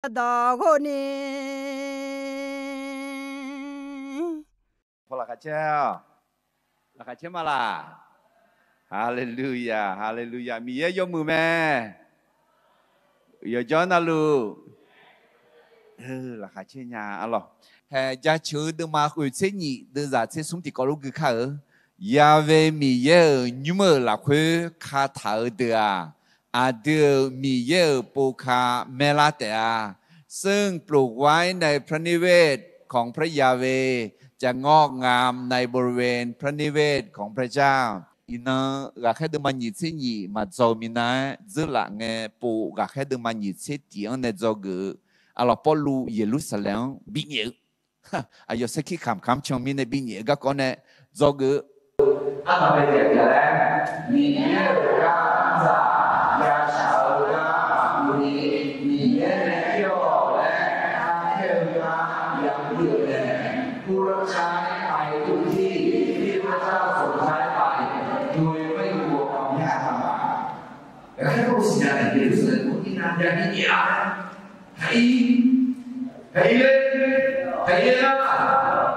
다고니 Polakacel. Lakacel malah. Haleluya, haleluya. Mie yo mu me. Yo jona lu. Lakacel nya Allah. He ja chu de ma hu che ni de za che sum ti ko lu ge ka e. Ya ve mi ye nyu me la khu ka ta de a. A de mi yeปูคาเมลาเตอาซึ่งปลูกไว้ในพระนิเวศของพระยาเวจะงอกงามในบริเวณพระนิเวศของพระเจ้าอินะกะแค่เดิมันยิสิญีมาโจมินะซึละเงปูกะแค่เดิมันยิสิเตียงในโจกุอะลอปอลูเยรูซาเล็มบิเนอะยอสักขี้คำชงมีในบิเนก็ก่อนในโจกุอันต่อไปเดี๋ยวแล้วมีเยอะกาซายาชาวกามีเยอะเที่ยวและเที่ยวยาอย่างเดียวเลยผู้รับใช้ไปทุกที่ที่พระเจ้าส่งใช้ไปโดยไม่กลัวความยากลำบากแต่แค่รู้สิ่งอย่างเดียวคือคนที่นานอย่างนี้ให้เลยนะ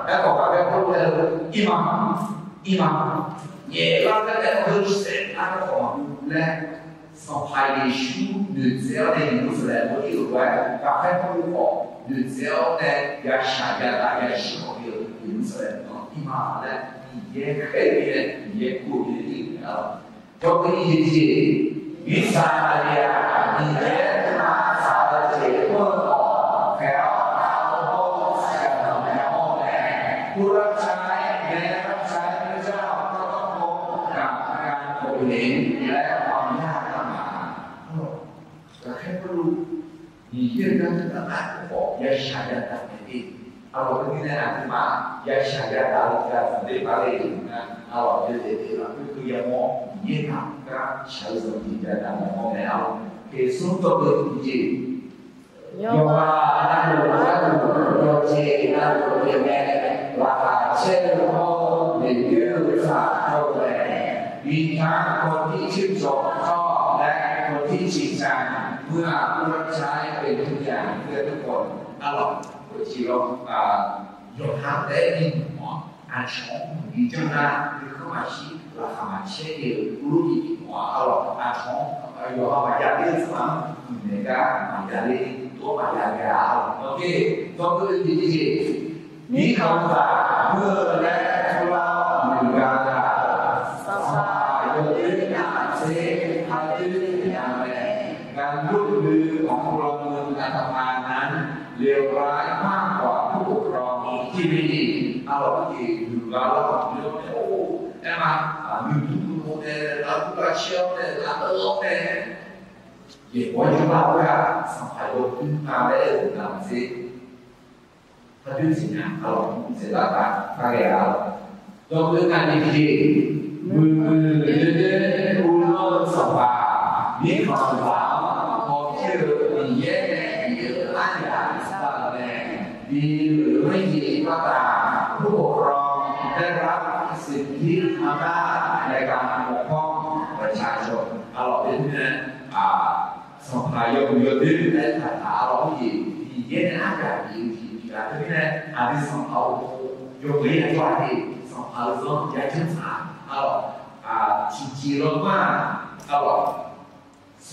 แล้วก็การพูดเลยอิหม่าม也让大家都是那个话呢，上派的书，你只要呢读出来，我以为大概不好，你只要呢也想一下，大家喜欢的读出来，你妈呢也可以呢，也过得挺好。就跟你姐，你啥的呀？你也他啥的结婚了，还要打包，还要买好呢，不然才没让才。และความยากลำบากแต่แค่รู้มีเรื่องนั้นต่างๆบอกยาชายาต่างๆนี่เอาเราที่นี่นะที่มายาชายาต่างๆการสันติภาพเลยนะเอาเราจะเด็ดๆเราคือยามองยิ่งหนักก็ใช้สติแต่ละมองแล้วเกี่ยวสุดตัวจริงโยบานักบุญนักบุญโยเจนักบุญแม่ราคาเช่นโฮมีเยอะสักเท่าไหร่มีทั้งคนที่ชื่นชมชอบและคนที่ชิงชังเมื่อผู้รับใช้เป็นทุกอย่างเพื่อทุกคนตลอดผู้ที่เรา有他的英文按从你就那你可买西ราคาเช่นเดียวรู้ดีว่าตลอด按从有好买家的什么那个买家的多买家的啊 OK ต้องคือที่มีคำว่าเมื่อและทุเลาหนึ่งกันการร่วมมือของพลเมืองรัฐบาลนั้นเลวร้ายมากกว่าผู้ปกครองที่ไม่ดีเอาที่ดูแล้วเรื่องโอ้ใช่ไหมมีทุกคนเนี่ยเราก็เชื่อเนี่ยเราก็รู้เนี่ยอย่างว่าที่เราเนี่ยสัมผัสโลกขึ้นมาได้ถึงหลังสิถ้าดูสินะเราเสร็จแล้วกันถ้าแกเราต้องเรื่องการดีมือเดินอุโมงค์สบายมีความหวังพอเชื่อมีเยอะเยอะอันอย่างสักแน่ดีหรือไม่ดีก็ตามผู้ปกครองได้รับสิทธิอำนาจในการปกป้องประชาชนตลอดเดือนสภายกยศดื้อและฐานะเราที่เยอะอันอย่างดีที่การที่เนี่ยอาจจะสัมผัสยกเว้นไว้ที่สัมผัสส่วนใหญ่ชั้นสามที่จีนมากตลอด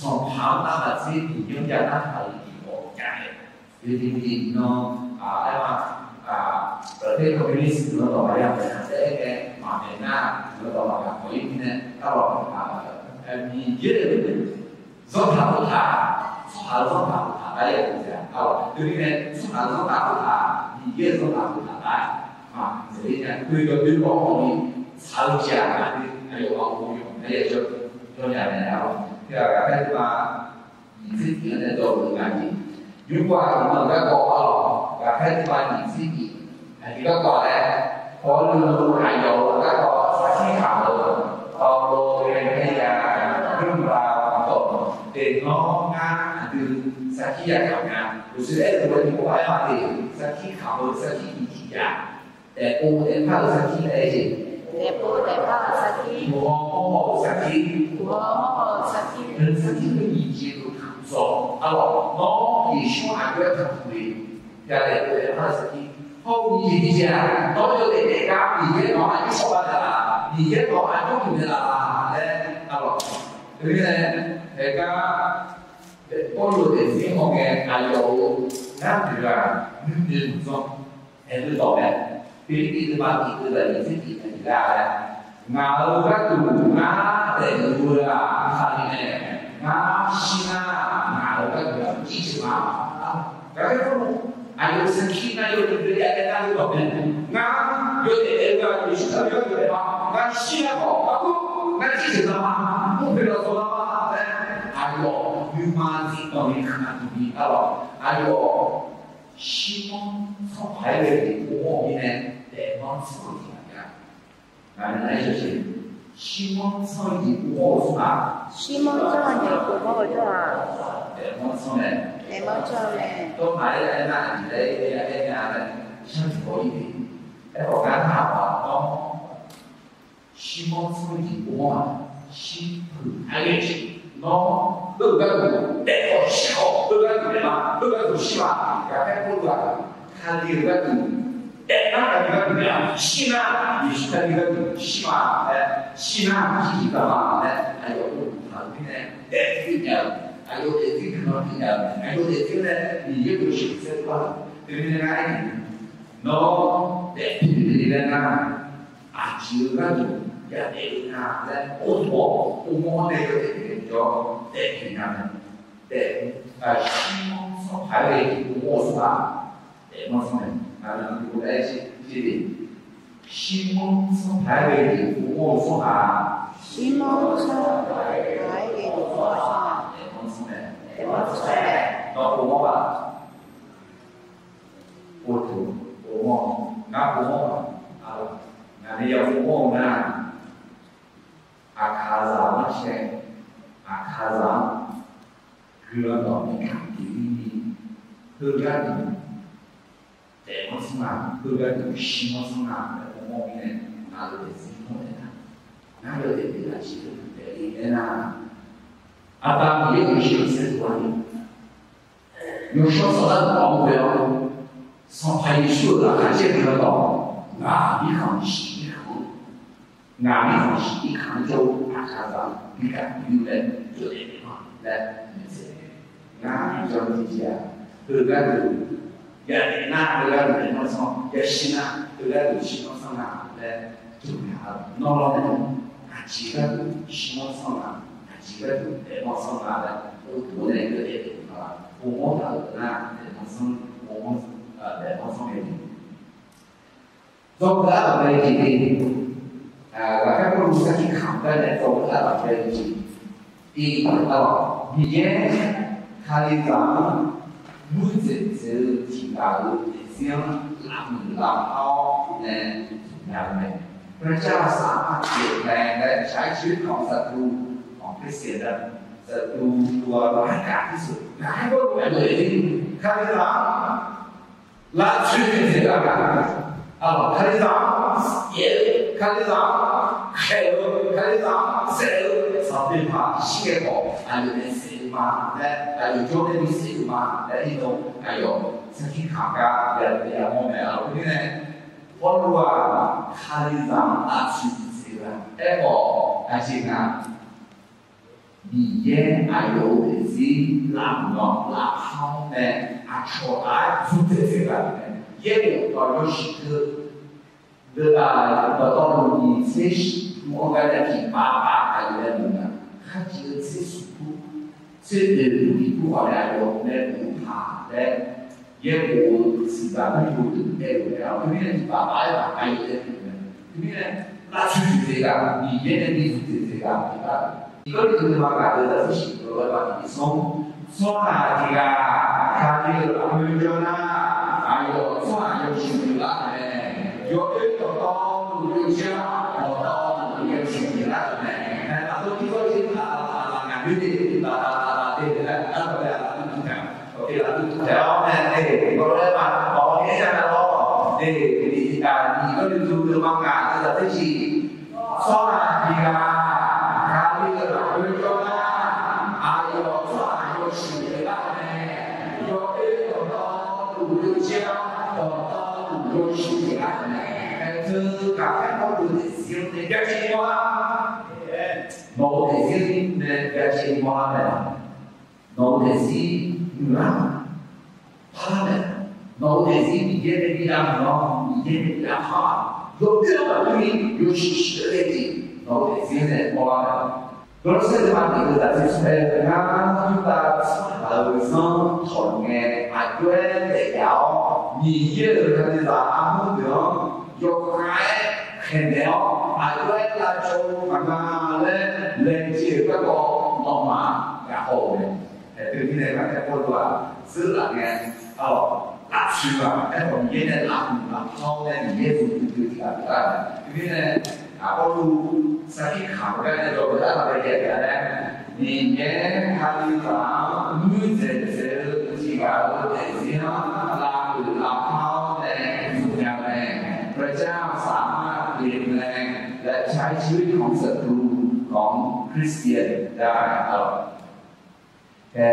สองพันตั้งแต่ที่ยังจะนั่งไปอีกหกใจดีๆน้องได้มาประเทศคอมมิวนิสต์เราต่อไปยังเป็นประเทศแก่มาเมียนมาเราต่อไปยังคนที่เนี่ยตลอดมีเยอะเลยสองพันตัวถ่ายสองพันตัวถ่ายได้ยังไงเอาทีนี้เนี่ยสองพันตัวถ่ายมีเยอะสองพันตัวถ่ายได้所以呢，对个对我方面参加的。还有网红用，那也就下来了。第二个开始把你自己的做干净。如果我们在搞好了，开始把你自己，你个搞嘞，可能还有那个参考的，路边那个用吧，做电脑啊，就是参考啊，就是那个你不爱嘛的，参考的参考一起呀，我们看参考那些。แต่ปูแต่ผ้าสักทีหัวโมโหสักทีหัวโมโหสักที人生就一阶都看不着，啊，喏，好也希望俺不要看苦的，对，他是的。好，你姐都有得家，你姐老俺就说的啦，你姐老俺就听的啦，嘞，阿罗，对不对？大家，保罗的生活嘅还有哪句啊？你唔说，还是做咩？别别的把别的意思别的你家嘞，我个读的读啊，看你呢，心啊，我个记起嘛，大家说。Ayo sakina yo diberi ada tahu kan? Yo ada isu yo ada apa? Sila kok aku nanti sedang mau bela solat ayo human itu kan tu kalau ayo Simon sampai di umur ini demam seperti apa? Karena itu Simon sampai di umur apa? Simon sampai di umur apa? demam sampai都买来那你的生活一点，我看他希望自己我辛苦还得去，喏，都个得好喜好，都个什么，都个希望，该不个，看这个那个呀，西安也是那个希望，西安自己干嘛呢？还有旁边的还有这个可能还有这个呢，你也有选择吧，对不对啊？喏，对不对呢？就那种也得那在我那个叫对那对西方上海的我是吧？对么上面我来这里西方上海的我是吧？西方上海的我是吧？nó cũng có ủa thủ ủa ngã cũng có ngã bây giờ cũng có na akaza mà xem akaza gương đó mình cảm thấy hương ra thì để nó sinh làm hương ra thì sinh nó sinh làm để nó mong này là để sinh không thể nào nó được để là chỉ để đi thế nào Adam也有些是关于，有时候说的目标，上排球的还见得到，你看是一口，你看是一看就看上，你看有人就得嘛，来，你叫自己这个也那这个人上上也行啊，这个希望上来就看，弄了那种几个希望上啊。几个往上拿的，都那个我们的那我们往上面，做不到的那几大家不如自己看的做不到的那几，第一你也看的长，母子是挺大的，像好呢，那么，不然加上也来下去考试都。cái xe đó đua lại cả cái sự cái có người để khai giảng là chuyện gì cả khai giảng也khai giảng khai giảng sẽ sao bên mà xe có anh được xe mà đấy anh cho nên xe mà đấy đi đâu anh có sẽ khi khám cả để làm mẹ ở cái này con đua khai giảng là chuyện gì đó em có anh chị nào你也还有的是làm ngọt làm hao nè cho ai giúp thế thế là也有到有时刻的到了你这我感觉挺爸还有点那个还记得这速度这路不好来有那不怕的也不是咱们有的那个了因为爸爸呀还有点因为那就是这个你也能理解这个Kalau itu maka ada sisi beberapa isom, soal jika hadir amujona, ayo soal yang sembilan, yo itu tahu Indonesia, tahu yang sembilan, atau kita kita ngambil di oke lalu jawab kalau lepas, kalau ini jangan loh, di kalau itu maka ada sisi soal jika có thể siêu để các chị hoa nó có thể siêu để các chị hoa này nó có thể siêu ra hoa này nó có thể siêu như thế đi làm nó như thế đi làm hoa rồi biết là cái gì rồi sự cái gì nó có thể siêu để hoa này Kalau saya dengar dari saya kita harus thuận nghe ai quên để giáo nhiều cái gì đó không được do cái khen đéo ai quên là châu mà lên chiều các con ông mà cả hồ này từ khi này các con là giữ lại nghe làm sự mà cái còn như này làm sau này như thế từ từ làm ra cái này con lu sau khi khảo cái này rồi đã là cái gì đấy nhìn nhé hai tháng như thế chỉ bảo để gì nó làm từ làm thao này dùng nhà nàyพระเจ้าสามารถเปลี่ยนแปลงและใช้ชีวิตของศัตรูของคริสเตียนได้แต่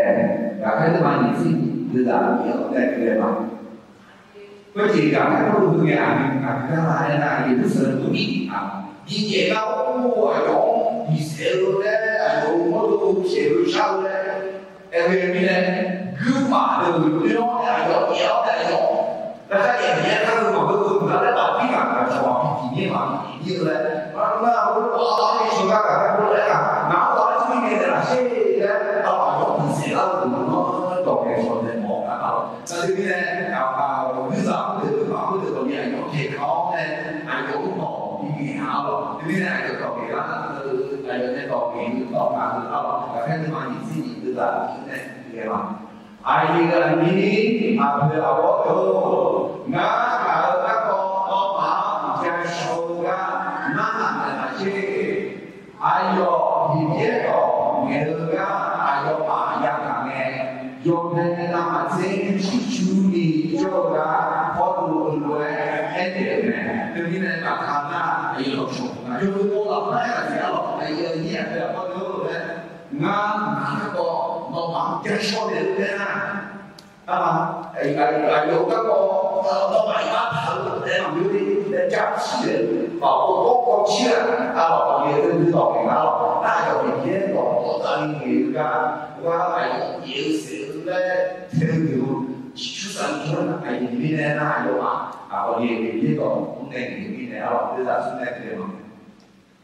อยากให้ทุกท่านยินดีคือด่าเดียวแต่เกิดมาก็จริงกับให้เราดูอย่างcái này là những sự thú vị nhìn vậy đâu ở chỗ đi xe luôn đấy ở chỗ mô tô xe luôn sau đấy em về bên này cứ mà đường nó là chỗ kéo tại chỗ là cái gì vậy các người mà cứ nó đã đọc cái mặt là cho họ chỉ như mà như là nó bỏ đi xuống các cái chỗ đấy là nó có cái gì là xe đấy ở chỗ đi xe đâu nó còn cái chỗ này một cả đâu là thứ này bây giờ cứ bảo cứ từ nhà nó thiệt khó nên ai cũng một đi hảo rồi thứ này được cầu kỳ đó là được cái cầu kỳ được cầu mà được đâu và cái thứ mà những gì từ là như này thì mà ai đi là đi mà bây giờ có đồ ngã ở các con mà chơi show ra nó là chi ai vô thì biết rồi nghe được ra ai vô mà giang cả nghe vô nên là mà dễ chỉ chú ý cho ra có đủ người hết điểm này từ khi này bạn tham gia ai vô học xong vô vô làm đấy là gì đó ai vô nhẹ là có đứa rồi đấy ngang các con nó bằng chơi show để thế nào ai vô các con nó bài bác thử để làm như thế để chấp chuyện bảo con chia bảo gì từ từ cái đó ta có thể biết có tân hiểu ra qua bài nhiều sự đấy theo kiểu chú sản xuất ai như thế nào đó có gì thì biết cũng nên như thế nào đưa ra xuống đây thì mà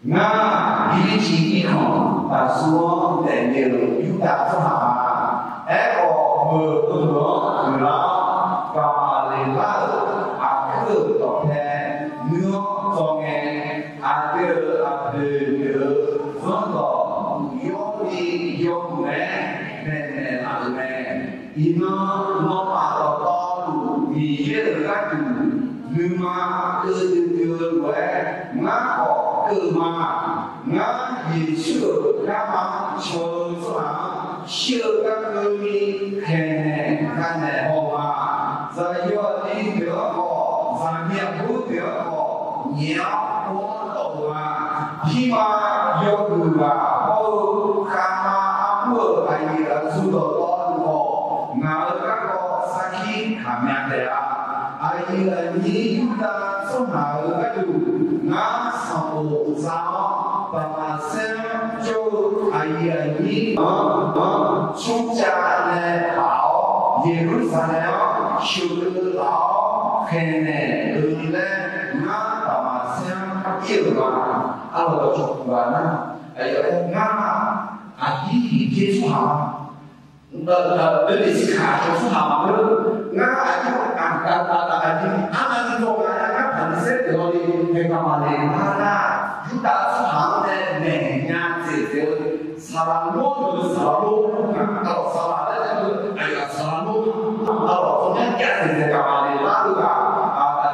nga đi chỉ đi không ta xuống để nhiều chúng ta không hả có mưa nữa đó và lên lá cứ tỏ thế nước cho nghe từ vẫn còn yếu đi yếu mẹ nên là mẹ nó mà to đủ vì hết các chủ nhưng mà từ quê ngã họ từ mà ngã gì chưa các bạn chờ chưa các người khen cái này họ mà giờ yêu đi được họ và nhiệm vụ được họ nhiều quá độ mà khi mà yêu người và ô kama mưa hay là du đồ to họ ngã các họ sa khi cảm nhận được ai là những ta sống ở các chủ ngã sau giáo và xem cho ai là những chúng ta là bảo Jerusalem chịu lão khen này lên ngã và xem yêu mà ở chỗ và nó ở ngã gì thế số hả đến để xin khả cho số hả mà ngã anh vô ngã thành xét rồi thì mà lên chúng ta số hả này nhà gì Salamo kalau salah ada ayat salamo kalau punya jadi kamar lalu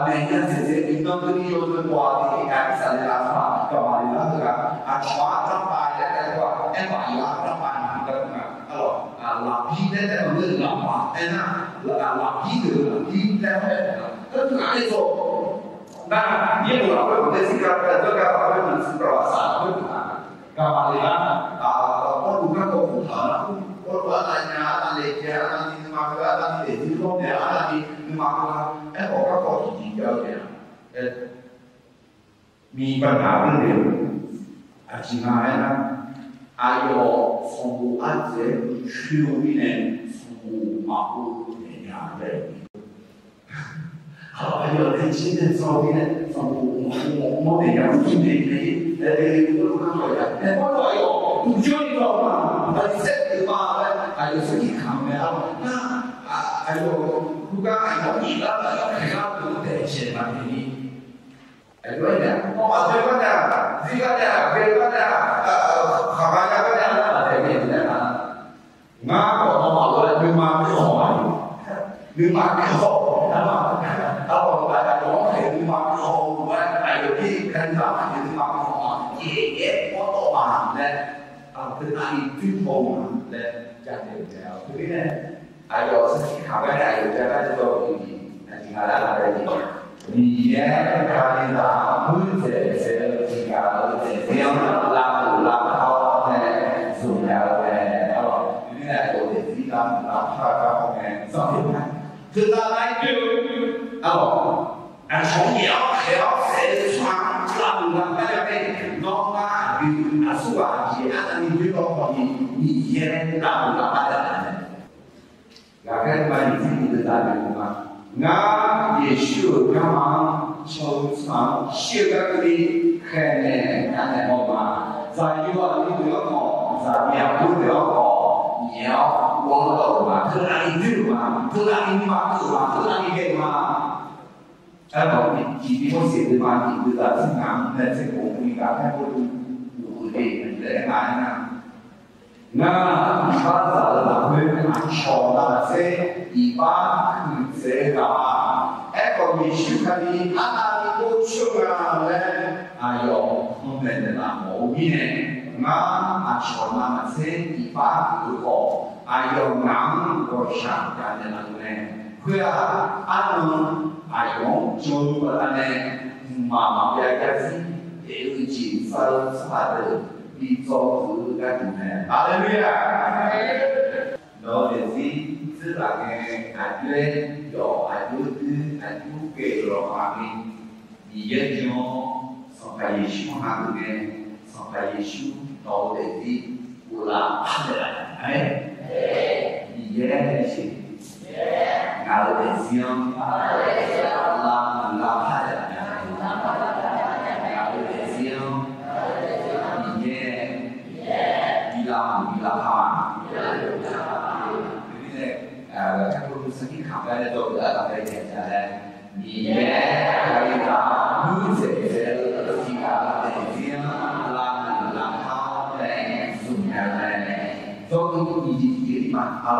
dengan sisi itu tu dia buat ini kan misalnya apa kamar lalu kan apa sampai ada apa sampai kalau lapis dia tu lama enak lapis tu dia tu ada so nah dia buat apa dia sikap juga apa yang perasaan kamar con bukan kau putar, kau buat tanya, tanya dia, tanya nama dia, tanya dia, itu kau dia, tanya nama dia, kau kau jadi dia, มีปัญหาเรื่องเดียวอาจารย์นะอายอสมบูรณ์อาจจะช่วยในสมบูรณ์มากกว่าอย่างไร好，还有跟今天照片上我那样今天的我看到呀，我说哟，不叫你知道吗？那你这个嘛，还有自己看没有？那还有如果还有你那个要看到都得先把你。哎，对的，我嘛这个呢，这个呢，这个呢，好吧，这个呢，这个呢，我嘛我对嘛不好嘛，对嘛不好，然后大家讲对嘛不好，我还有ที่看到对嘛不好，也我多嘛呢，คืออันที่โตมาและจะเด็กแล้วคือเนี่ยอายุสักที่ขาไม่ได้อยู่จะได้จะโตอีกทีจริงๆแล้วอะไรดีมีแย่การที่ตามือเสียเสียจริงๆแล้วเสียงลาหูลาเขาเนี่ยสูงแล้วเนี่ยแล้วนี่แหละตัวเด็กที่ลาผ้าเขาเนี่ยสองที่พันคือตาไหนดู从鸟还要谁穿拉หูลาไม่ได้เป็นน้องมาสุวรรณที่อันนี้ด้วยก็มีเย็นลาหูลาไม่ได้อยากให้มาที่นี่จะได้ไหมครับ那也许干嘛从上写个的看呢，看呢好嘛？咱有啊，你不要搞，咱也不要搞，你要往到嘛，去哪里去嘛？去哪里嘛？去嘛？去哪里给嘛？哎，我今天我写的嘛，你知道是哪？那这个我们刚才我有的来买呢。那他咋的啦？会拿小那些一般是这个，哎，我们去看的，他那里多穷啊嘞！哎呦，我们的那毛病呢？那小那些一般不好，哎呦，俺我想干的那个呢，会啊，俺们哎呦，就把那呢，妈妈别个是也有几分啥的。đi cho thứ các chủ này Hallelujah nó để gì tức là nghe anh lên nhỏ anh đưa tư anh thu kể rồi mà mình vì dân cho sau này Giêsu hàng nghe sau này Giêsu nó để gì của là Hallelujah ấy vì dân là gì ngài để gì không làm Hallelujah ngài để gì không bila ha jadi ne kan perlu sedikit khambai le to da ta dia ja le ni ye kai ta nu se se ti ka de sia la ha le sum ya le to tu ni ji ji ma ha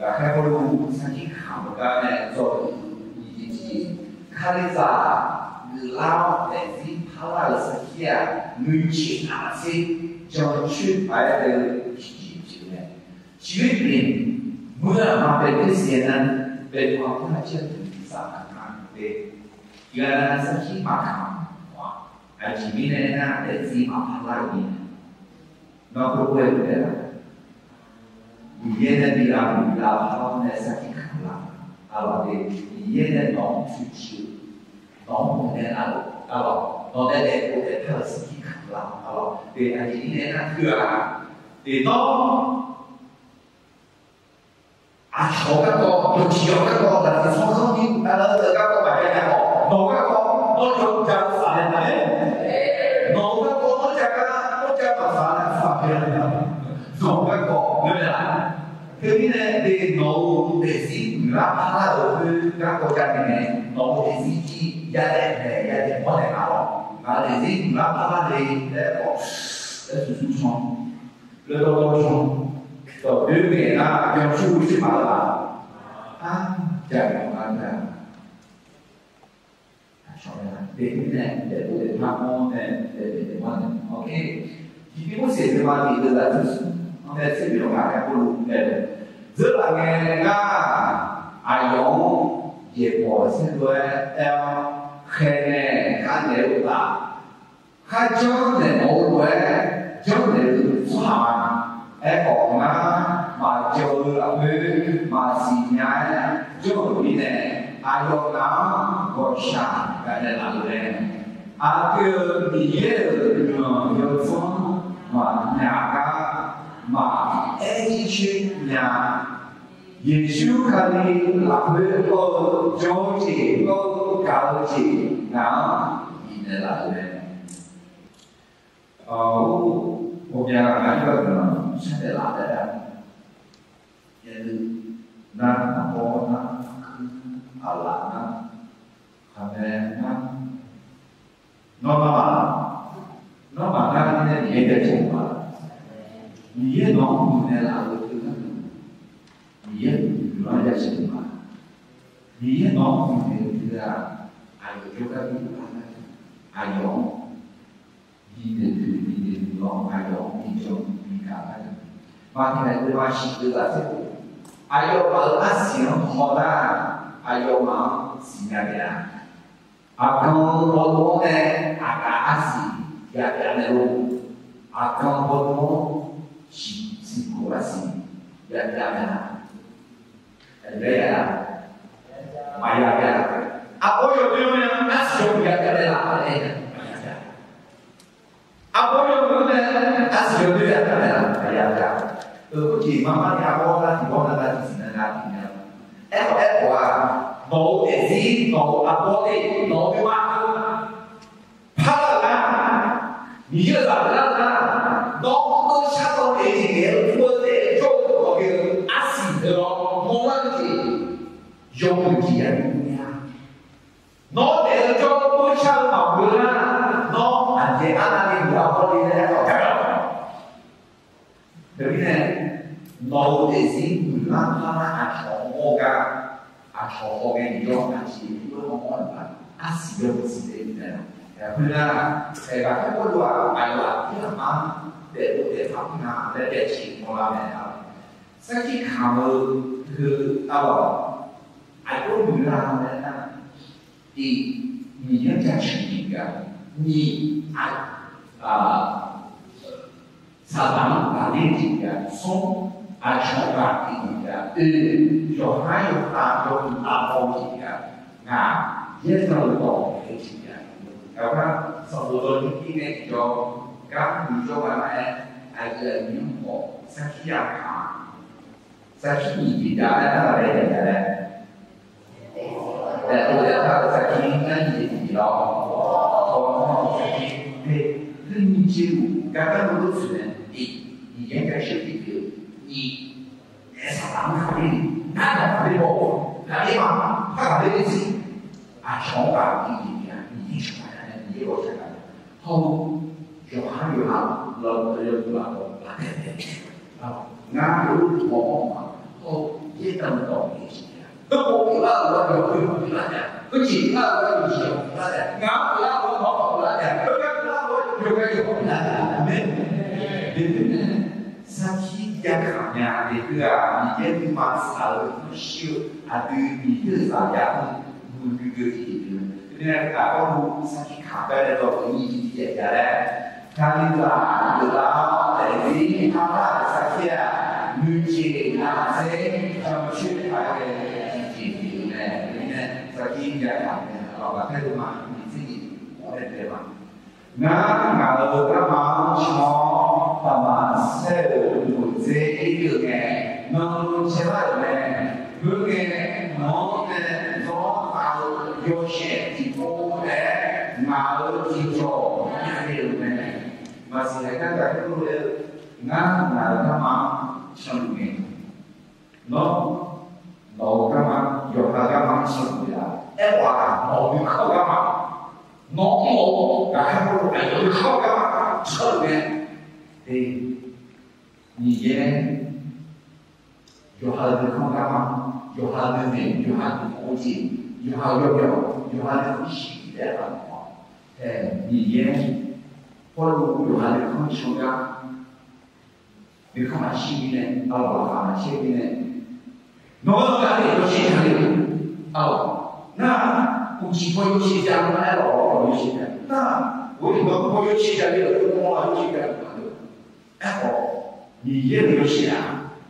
la kan perlu sedikit khambai le to ni ji kai ta lao de si phala le sakia nu chi na si cho chuyên phải từ chuyện này chuyên liền mưa mà về cái gì nên về khoảng là chưa từng sao khả về giờ là sẽ khi mà khám anh chỉ biết này là để gì mà phát lại gì nó có quên đấy là vì nên đi làm họ này sẽ khi khám làm alors để vì nên nó chịu chịu nó không nên alors nó để có thể theo sự khi khám làm alors để anh chỉ biết là thừa để nó chỗ các con được chiều các con là thì không không đi là từ các con phải là họ nó các con nó được chào phản đấy nó các con nó chào phản phản nó các con nên là cái này để nó để gì làm là ở các con gia đình này nó để gì chi gia đình có thể nào mà để gì làm là để có để sử dụng le dono to bebe na abbiamo subito si parla già guarda để mammo để quando ok thì cũng sẽ được mà đi là nó sẽ bị động lại cái luôn rất là nghe nga ai giống về bỏ sẽ đuôi theo khen nè khán đều là khán cho để nấu đuôi cho để xóa em còn mà chơi là mê mà xì nhái cho người này ai đó nó còn sẵn cái này là người này 阿个你也有种嘛两个嘛爱情两。耶稣可以拿回个交接个交接，然后你的那个，我们那个呢，现在拿的呀，也是那我那阿拉那，他们那那你也听嘛，你也弄你的那个。你也原来是嘛，你也弄你的哎呦，就个哎呦，你的弄哎呦，你就你看看，马天来对吧？是个啥子？哎呦，阿行好的，哎呦嘛，是那个呀。阿刚我呢，阿是呀的路，阿刚我是过是呀的。Ada ya, maya ya. Apa yang punya asal dia adalah apa yang punya asal dia adalah ya. Jadi mama ni apa lah di bawah nanti sini nanti. No ezi, no apa ni, no apa. Pada, ni je lah. No tu siapa ezi dia, tu dia jauh tu asal dia. Dùng gì anh nó để cho tôi sao mà vừa nó anh chị anh đi vào đi ra được này nó để gì người nó ăn chó cái gì đó anh chị tôi không muốn là ăn gì đâu gì đấy nên là cái cái có đùa ai là cái mà để phát nào để chỉ một làm này sau khi khámคือ爱国女郎的呢，你要加持一个，你撒旦把那几个送传达给你的，小孩有大包几个，也找得到这几个，要不然生活中应该就刚你说完了，个明火三十亚卡，三十一的那来的。我要在今天也提到，我跟你记录，刚刚我都说了，你应该是这个，你上当考虑，哪考虑不？哪里嘛？他考虑的是想法你出来了，你我出来了，好，就还有老我嘛，好，也等不到你。我不拉我不拉的，不仅拉我有些不拉的，俺不拉我好不拉的，不拉我有个有不拉的，三体也看呀，那个你也嘛啥不修，对你的啥呀，不这个那我三体看出来了，你也下来，看你咋的啦，你他妈的三体啊，女性男性怎么去排的？在今天上面，老板态度嘛，你自己我也对吧？俺都干嘛抢，干嘛收入这一个呢？能起来呢？不给能的做好有些地方的，俺记住也有呢。嘛是那个路的，俺干嘛抢路呢？喏。老干嘛？有他干嘛吃苦呀？哇，老你靠干嘛？老还不如有靠干嘛？吃苦呢？你也有他的靠干嘛？有他的人，有他的国际，有他的喜悦嘛？你也不如有他的靠求呀？你干嘛喜悦呢？老干嘛喜悦呢？我哪里有些家里那我几个有些家里买老有些的，那我有些家里有我有些家里你也有些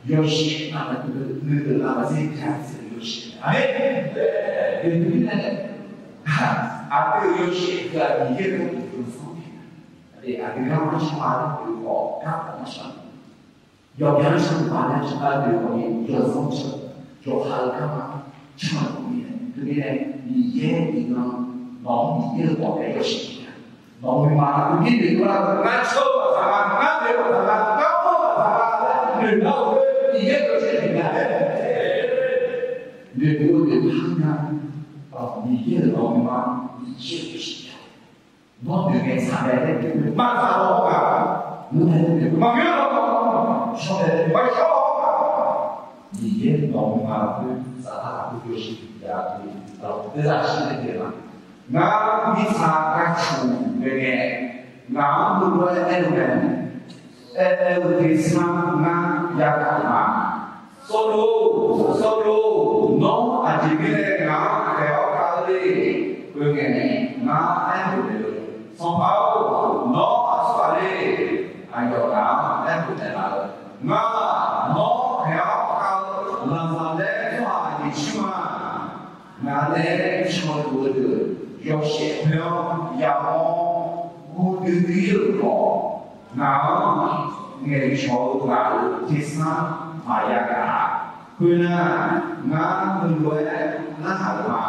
有些那么这样子有些对不对？ ada yang syekh dia pun bersuci. Jadi ada yang macam mana itu kan macam. 要原生把那什么对我们有风险，有还有干嘛？这么多年，对不对？你也你能农民的我们有谁呀？农民嘛，你得过来，俺抽我啥？俺对我啥？俺我啥？你那我你也有谁呀？你不得看看啊？你也农民嘛，你也有谁呀？农民给啥来的？马啥老板？马没有老板。 说的我说嘛，你也懂嘛？啥不就是呀？这啥是那个嘛？俺比他还粗那个，俺不说那个，为什么俺要干嘛？收入，农啊这个俺还要干的，对不对？俺还不得，上跑农啊是吧嘞？还要干，还不得了。 nga no kaya ka la sa de fa ni chima nga de chima du de yo she pyo ya mo gu de yu ko nga nge cho ga ti sa ma ya ga ku na nga mu lo na ha ma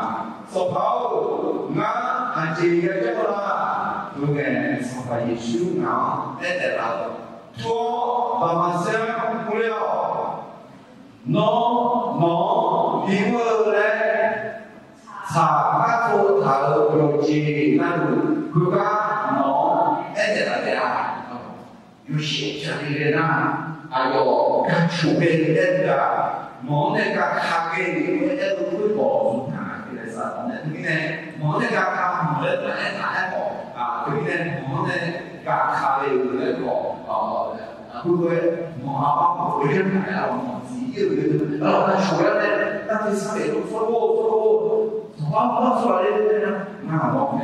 so pao nga a ji ya ya la tu ge sa pa yi shu nga de la 说爸爸生不了，农因为嘞，查做他的标记，那就国家农在哪里啊？有些家里人呐，还有干出给人的，农那个卡给你，我也都会告诉他，这个啥？那这个呢，农那个卡没得来拿来搞啊，这个呢，农那个卡的有来搞啊。 会不会我回来买了，我自己然后他出来呢，那这上面都说过，他出来的那老年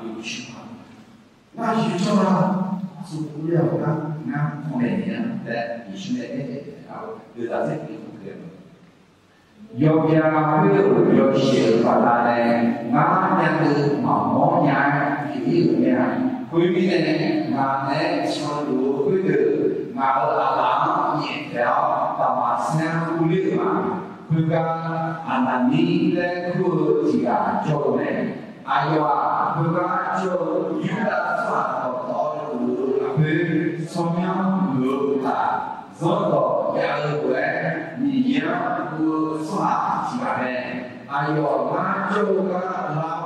有情况，那学校呢是不了的，那后面呢，在以前然后有啥子不可能？要家会要写发达的，俺家的毛家也有呢，回民的俺的小路会的。 ngài là làm nhẹ theo và mà xem khu liên mà khu ga anh là đi lên khu chỉ cả chỗ này ai qua khu ga chỗ chúng ta soạn học đó là về sau nhau ngược là rất là nhà của em nhìn nhớ khu soạn chỉ cả này ai qua chỗ ga làm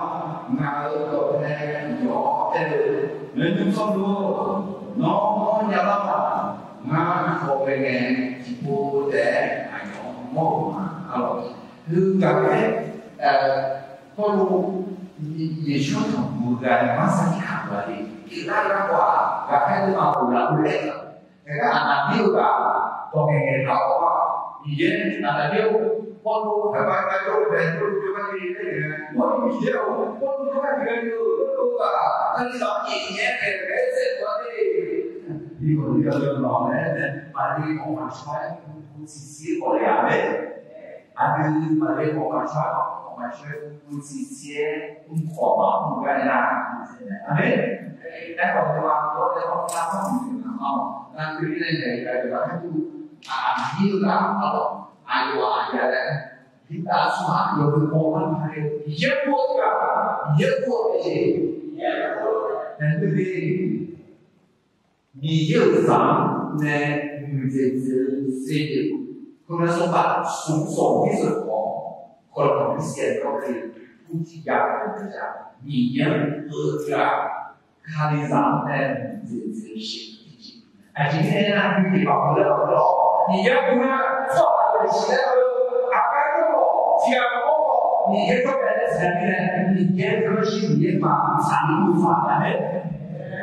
ngài có thể nhỏ nên chúng xong luôn nó nhà lắm nga có về nghề chỉ mua để ảnh hưởng mốt mà alors thứ cái có lúc gì số thằng mua gần mà sao chỉ hàng vậy thì chỉ ra ra quả và cái thứ mà cũng là cũng đấy cái anh làm nhiều cả có nghề nào có gì vậy anh làm nhiều con lúc phải bay bay lúc về lúc cái gì đấy mỗi gì đâu con lúc cái gì đâu lúc cả anh làm gì nhé cái sẽ có đi đi còn đi đâu đó đấy mà đi không phải xoay cũng chỉ xí có lẽ đấy anh đi mà đi không phải xoay cũng chỉ xí cũng khó mà không cái nào đấy đấy còn mà có đấy không làm không làm cái này cái là cái nhiều lắm đó ai vậy đấy kita semua yang berkorban hari dia buat cái gì dan itu你又长呢，女子是可能说把诉讼的时候，可能现在可以估计压一下，你人和这看的上呢，女子是。哎，今天呢，你搞不了，你要不呢，做的起来了，阿白这个讲过，你这个人的层面，你严格是你把产物发展的。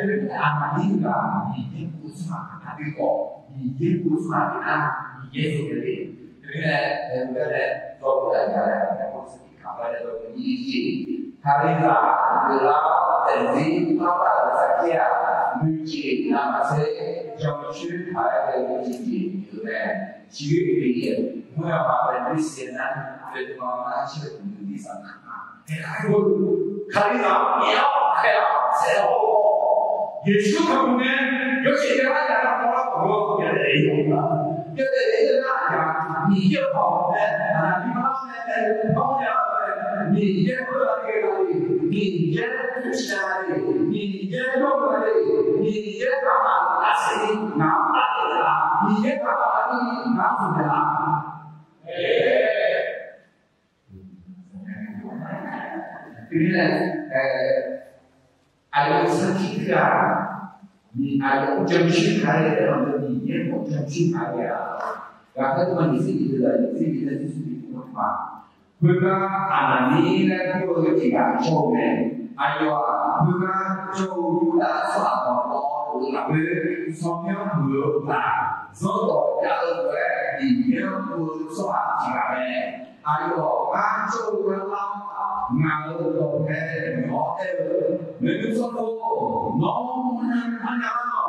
아마니가 이게 무슨 아니고 이게 무슨 아니야 이게 소리를 그래 내가 저거야 무슨 가발에도 이게 다리가 그라 된지 파파 사키야 물질 남아세 정신 가야 되는 지지 그래 지위에 뭐야 바로 리스나 그래도 마음이 하시는 분들이 있었나 아이고 看你咋你要还要才好过，也是可能呢。有些人他讲他我说别的有了，别的人家讲你就好呢，你妈呢，好呀，你这喝那个你这不是哪里，你这用哪里，你这干嘛拿谁拿哪里啦？你这干嘛你拿出来啦？Kemudian ada usaha kita, ni ada jangkit hari dalam dunia, jangkit hari. Kalau manusia itu adalah kita sesuatu apa? Bukan anani dan kita tidak jauh. Ayo, bukan jauh dah sama orang semua berubah. Semua jalan dia bersuara cakap. Ayo, jauh dalam ngào đồ hệ nhỏ đều nếu số đồ nó ăn nhau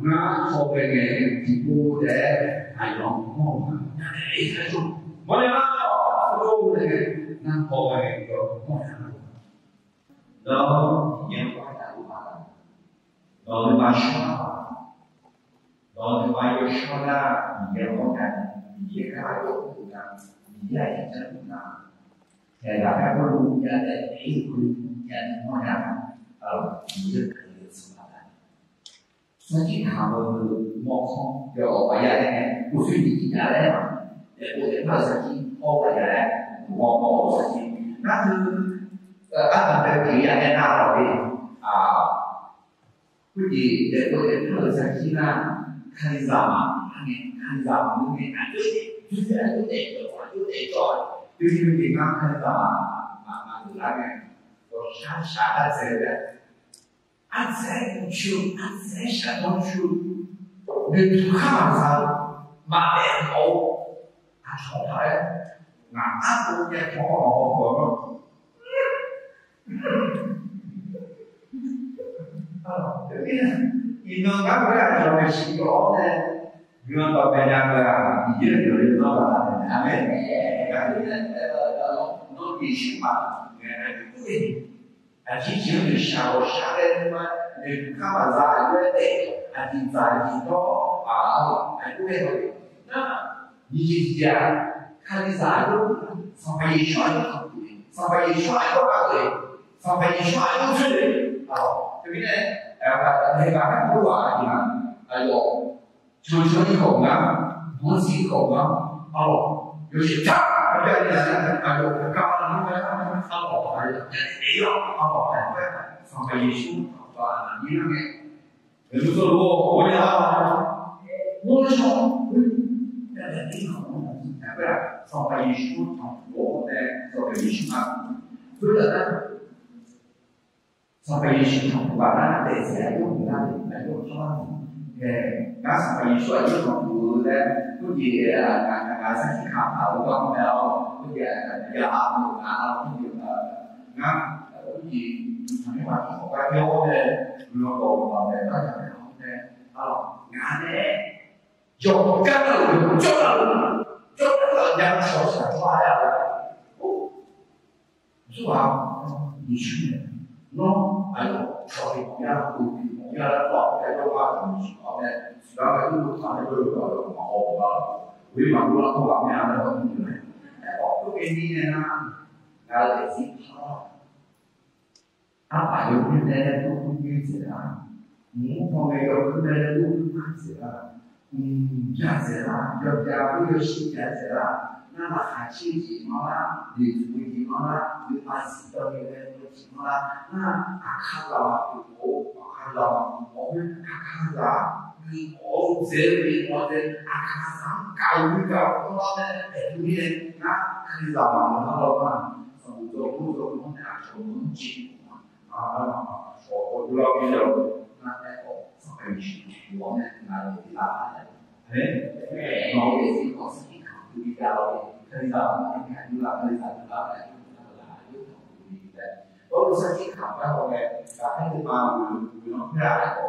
nó không về nghề thì mua để ai nó ngon để thấy chung mọi người nào đồ để nó không về rồi đó những cái đã qua đó là bài số là những cái những cái đồ là những cái chân là Dalam perlu ada ikut yang mana dia kesempatan. Jadi kalau mau dia bayar usul tidak ada, dia boleh pasang bayar mau saja. Nanti ada kerja yang ada jadi dia boleh pasang kan zaman ini ada juga ada Jadi kita kan sama lagi, orang sana saja, saya muncul, saya muncul, itu kan mana yang kau, apa ya, aku punya kau jadi ini kan berada di sini dengan banyak dia dari mana, amin. Non riesci mai a dire ciao share ma nel cavallare a dire no a due no dici già calizzaro sampai kemudian hebatnya keluar ayo cuci koma musik koma有些差，别人有干嘛呢？好，还是没有好，上班一宿，你那个，比如说我讲，我说，你好，不是上班一宿，我在上班一宿嘛，不是的，上班一宿，把那得钱用那里来用上，那上班一宿有种不的。Jadi ngasih kapal uang mel, jadi apa jadi misalnya waktu orang Jawa belum tahu apa kalau nggak ada jangan susah saya suam isu no ayo cari ya kok kayak apa soalnya sudah itu ada beberapa Quý bà của nó bảo nhà nó không như này. Bỏ cái đi này là để xin cho. Apa yang kita lakukan ini sekarang? Mungkin kalau kita lakukan sekarang, sekarang, jauh sekarang, nama hasil di mana, dijual di mana, dipasang di mana, akal ni orang sendiri orang akan kau juga orang itu nak kerja mana orang sebut mana kunci so kalau kita nak sampai di mana nak dilakukan mau sih konsep itu kalau kerja mana juga kerja kalau saya kalau kita itu mau berapa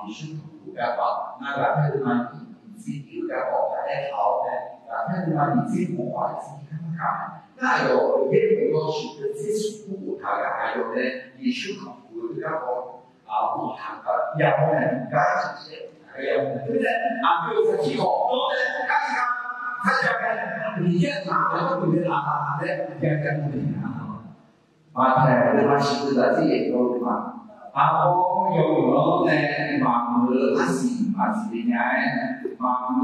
你是土该好，那个他就拿你自己该好，还好的，他就拿你自己不好的自己看看，那有也有要求的接触过他的，还有呢，也许考过这个不谈的，然后呢，干这些，对不对？比如说几个，我们看一看，他这边你也拿的对不对啦？对，跟对啊，对，他是在这里头的嘛。我有了呢，马哥他是嘛是的呢，马哥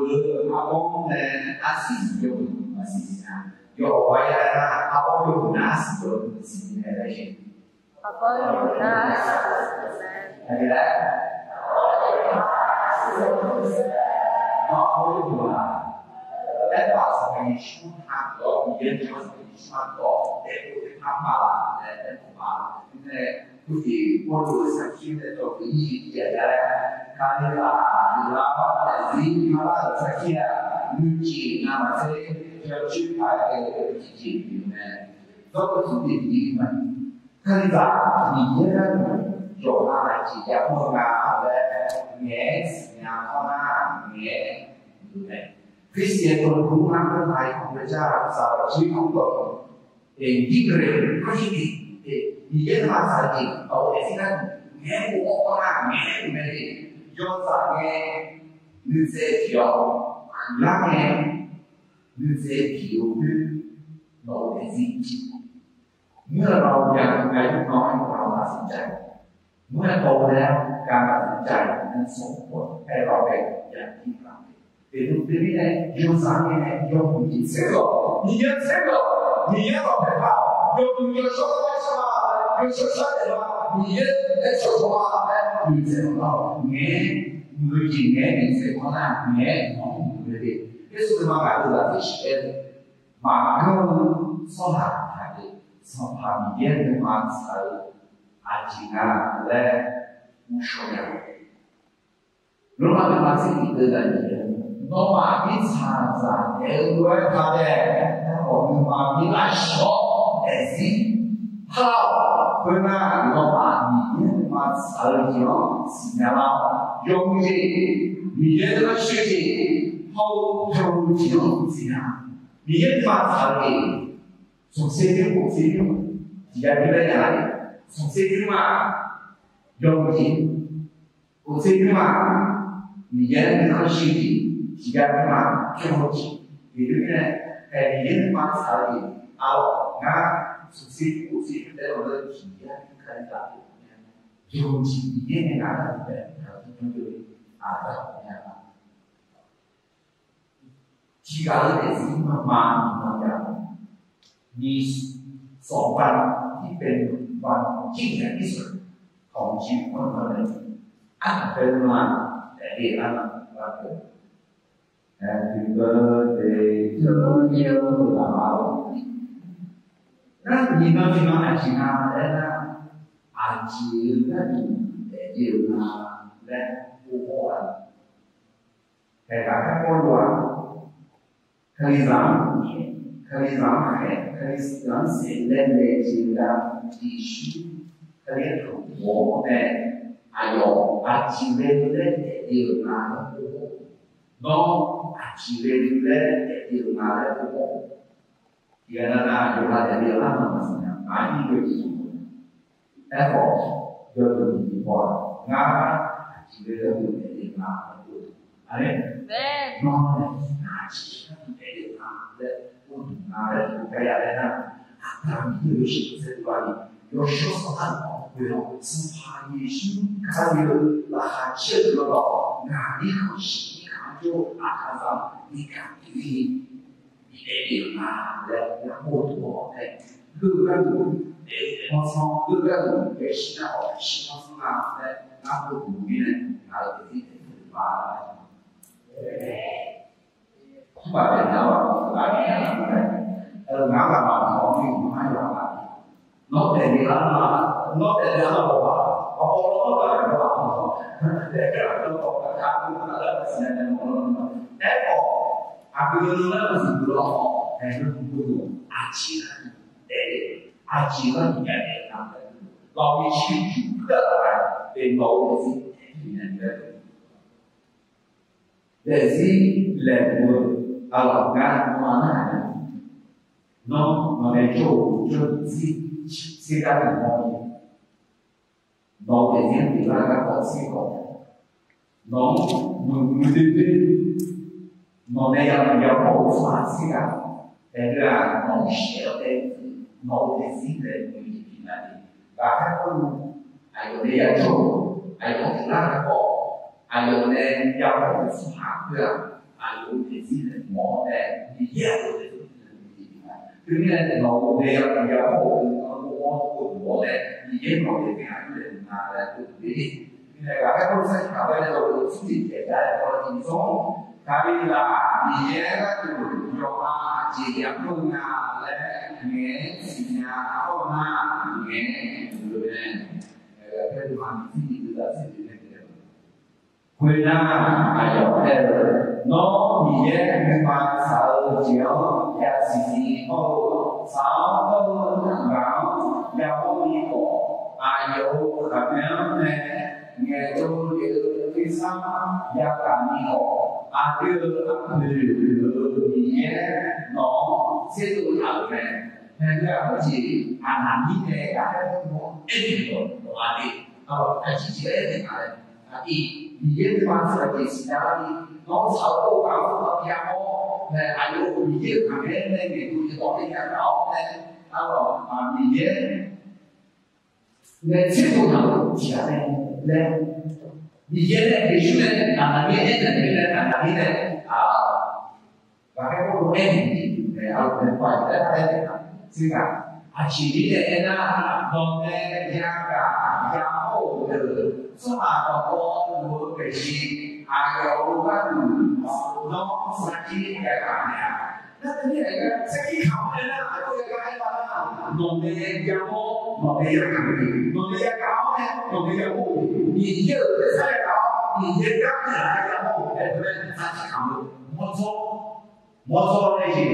我呢他是有嘛是啥？有回来啦，我有那是有是的那些。我有那是的。来，我有啊，来把什么书看到，研究什么书看到，他嘛，嘛，就是我做产品的做分析下来，看那个他产品预计那么些要去拍的基金呢，这个是第嘛，看你这有那几家公司的年是呀，年，这些都不能跟来国家啥最好的，一个人可以。你这嘛产品，现在年我年没有啥年，你在调，那年你在调的，老的自己。เมื่อเรายังอายุน้อยเราตัดสินใจเมื่อโตแล้วการตัดสินใจนั้นส่งผลให้เราเป็นอย่างที่เราเป็นรูปนี้เนี่ยโยนสารเนี่ยโยนหินเสก你要这个你要搞得好有说什么有说啥的话你在说什么你知道你今年你在国内你农对不对这是什么来自的是马克说他从旁边的马才阿吉啊来无说呀。罗马的马是一个人，罗马比查查也怪他的，我们马比来说也是好，回来罗马里面的马才讲是那么用心，里面的学习好头讲这样，里面的马才给。从谁的我谁的，底下你在哪里？从谁的嘛？用心，我谁的嘛？你原来的学习，底下的嘛用心，你这边呢？你原来嘛差的，那从谁我谁的，在我的底下看到用心，你原来哪里的？他就其他的是嘛มี2 วันที่เป็นวันยิ่งใหญ่ที่สุดของชีวิตคนคนหนึ่งเป็นวันแต่เด็กวันเกิด Happy birthday to you นั่นนี่น้องที่น้องอาชีพและอาชีพและเดียวและผู้คนแต่การให้คนว่าเคยร้อง可以让海，可以让现在的这个地区，可以通过的，还有机会的有哪个no机会的有哪个原来呢，有哪些地方是呢？哪一个是然后有一句话，机会的有哪个？啊嘞，no哪机会的哪个？kayak kami Yesus sendiri Yesus Tuhan beliau sempat Yesus kami lahir dulu nari khusus kami akan sampai di mana yang bodoh bukan masalah bukan kesana kesana aku mungkin kalau tidak berubah Và để nào lại ngã là mà họ đi hai là nó để đi lắm mà nó để ra là họ nó là để cả nó có cả nó là xin nó để họ cứ nó là gì đó họ để nó không có chỉ để chỉ là những cái làm lo đi chịu chịu là để mẫu cái gì để gì là người Allah kan mana nó để cho xin ra được nó để riêng thì là các con xin có nó mình đến nó đây là nhiều hậu phá xin ra thế là nó sẽ để nó để xin để người gì này và các con ai có đây là chỗ ai có thể là các con ai có đây nhiều hậu phá được ai có thể xin để mỏ để đi dẹp thứ nhất là nó để nhiều hậu của để đi dẹp nó để cái hành để mà là tự đi này là các con sẽ考虑到自己现在的轻松，他为了你那个有啊，节约用啊，来年新啊，后啊，年对不对？这地方你自己知道自己那个。回来还有那你也把手脚也是后手都搞，然后一个还有可能呢。nghe tôi cái sao gia cảm đi họ đưa nhé nó sẽ tự thở này nên là có chỉ hàn như thế cả nó êm rồi đi chỉ đấy này thì nhé cái quan trọng là gì đó đi nó sợ cô bảo nó gia mô này ai yêu nhé thằng ấy nên thì tôi có cái nhà đó nên rồi nhé nên sẽ tự thở chỉ là lên vì vậy là cái số này là biết hết là biết đấy và cái câu em để ở bên ngoài để đây xin cả chỉ biết để là còn để gia cả giáo từ số mà có một cái gì có các nó sẽ chỉ cái này nó cái này sẽ chỉ học này là cái là còn để giáo còn để gia cảnh còn để gia cáo này còn để gia hộ nhìn như cái sai đó nhìn như các nhà gia hộ để bên ta chỉ học được một số này gì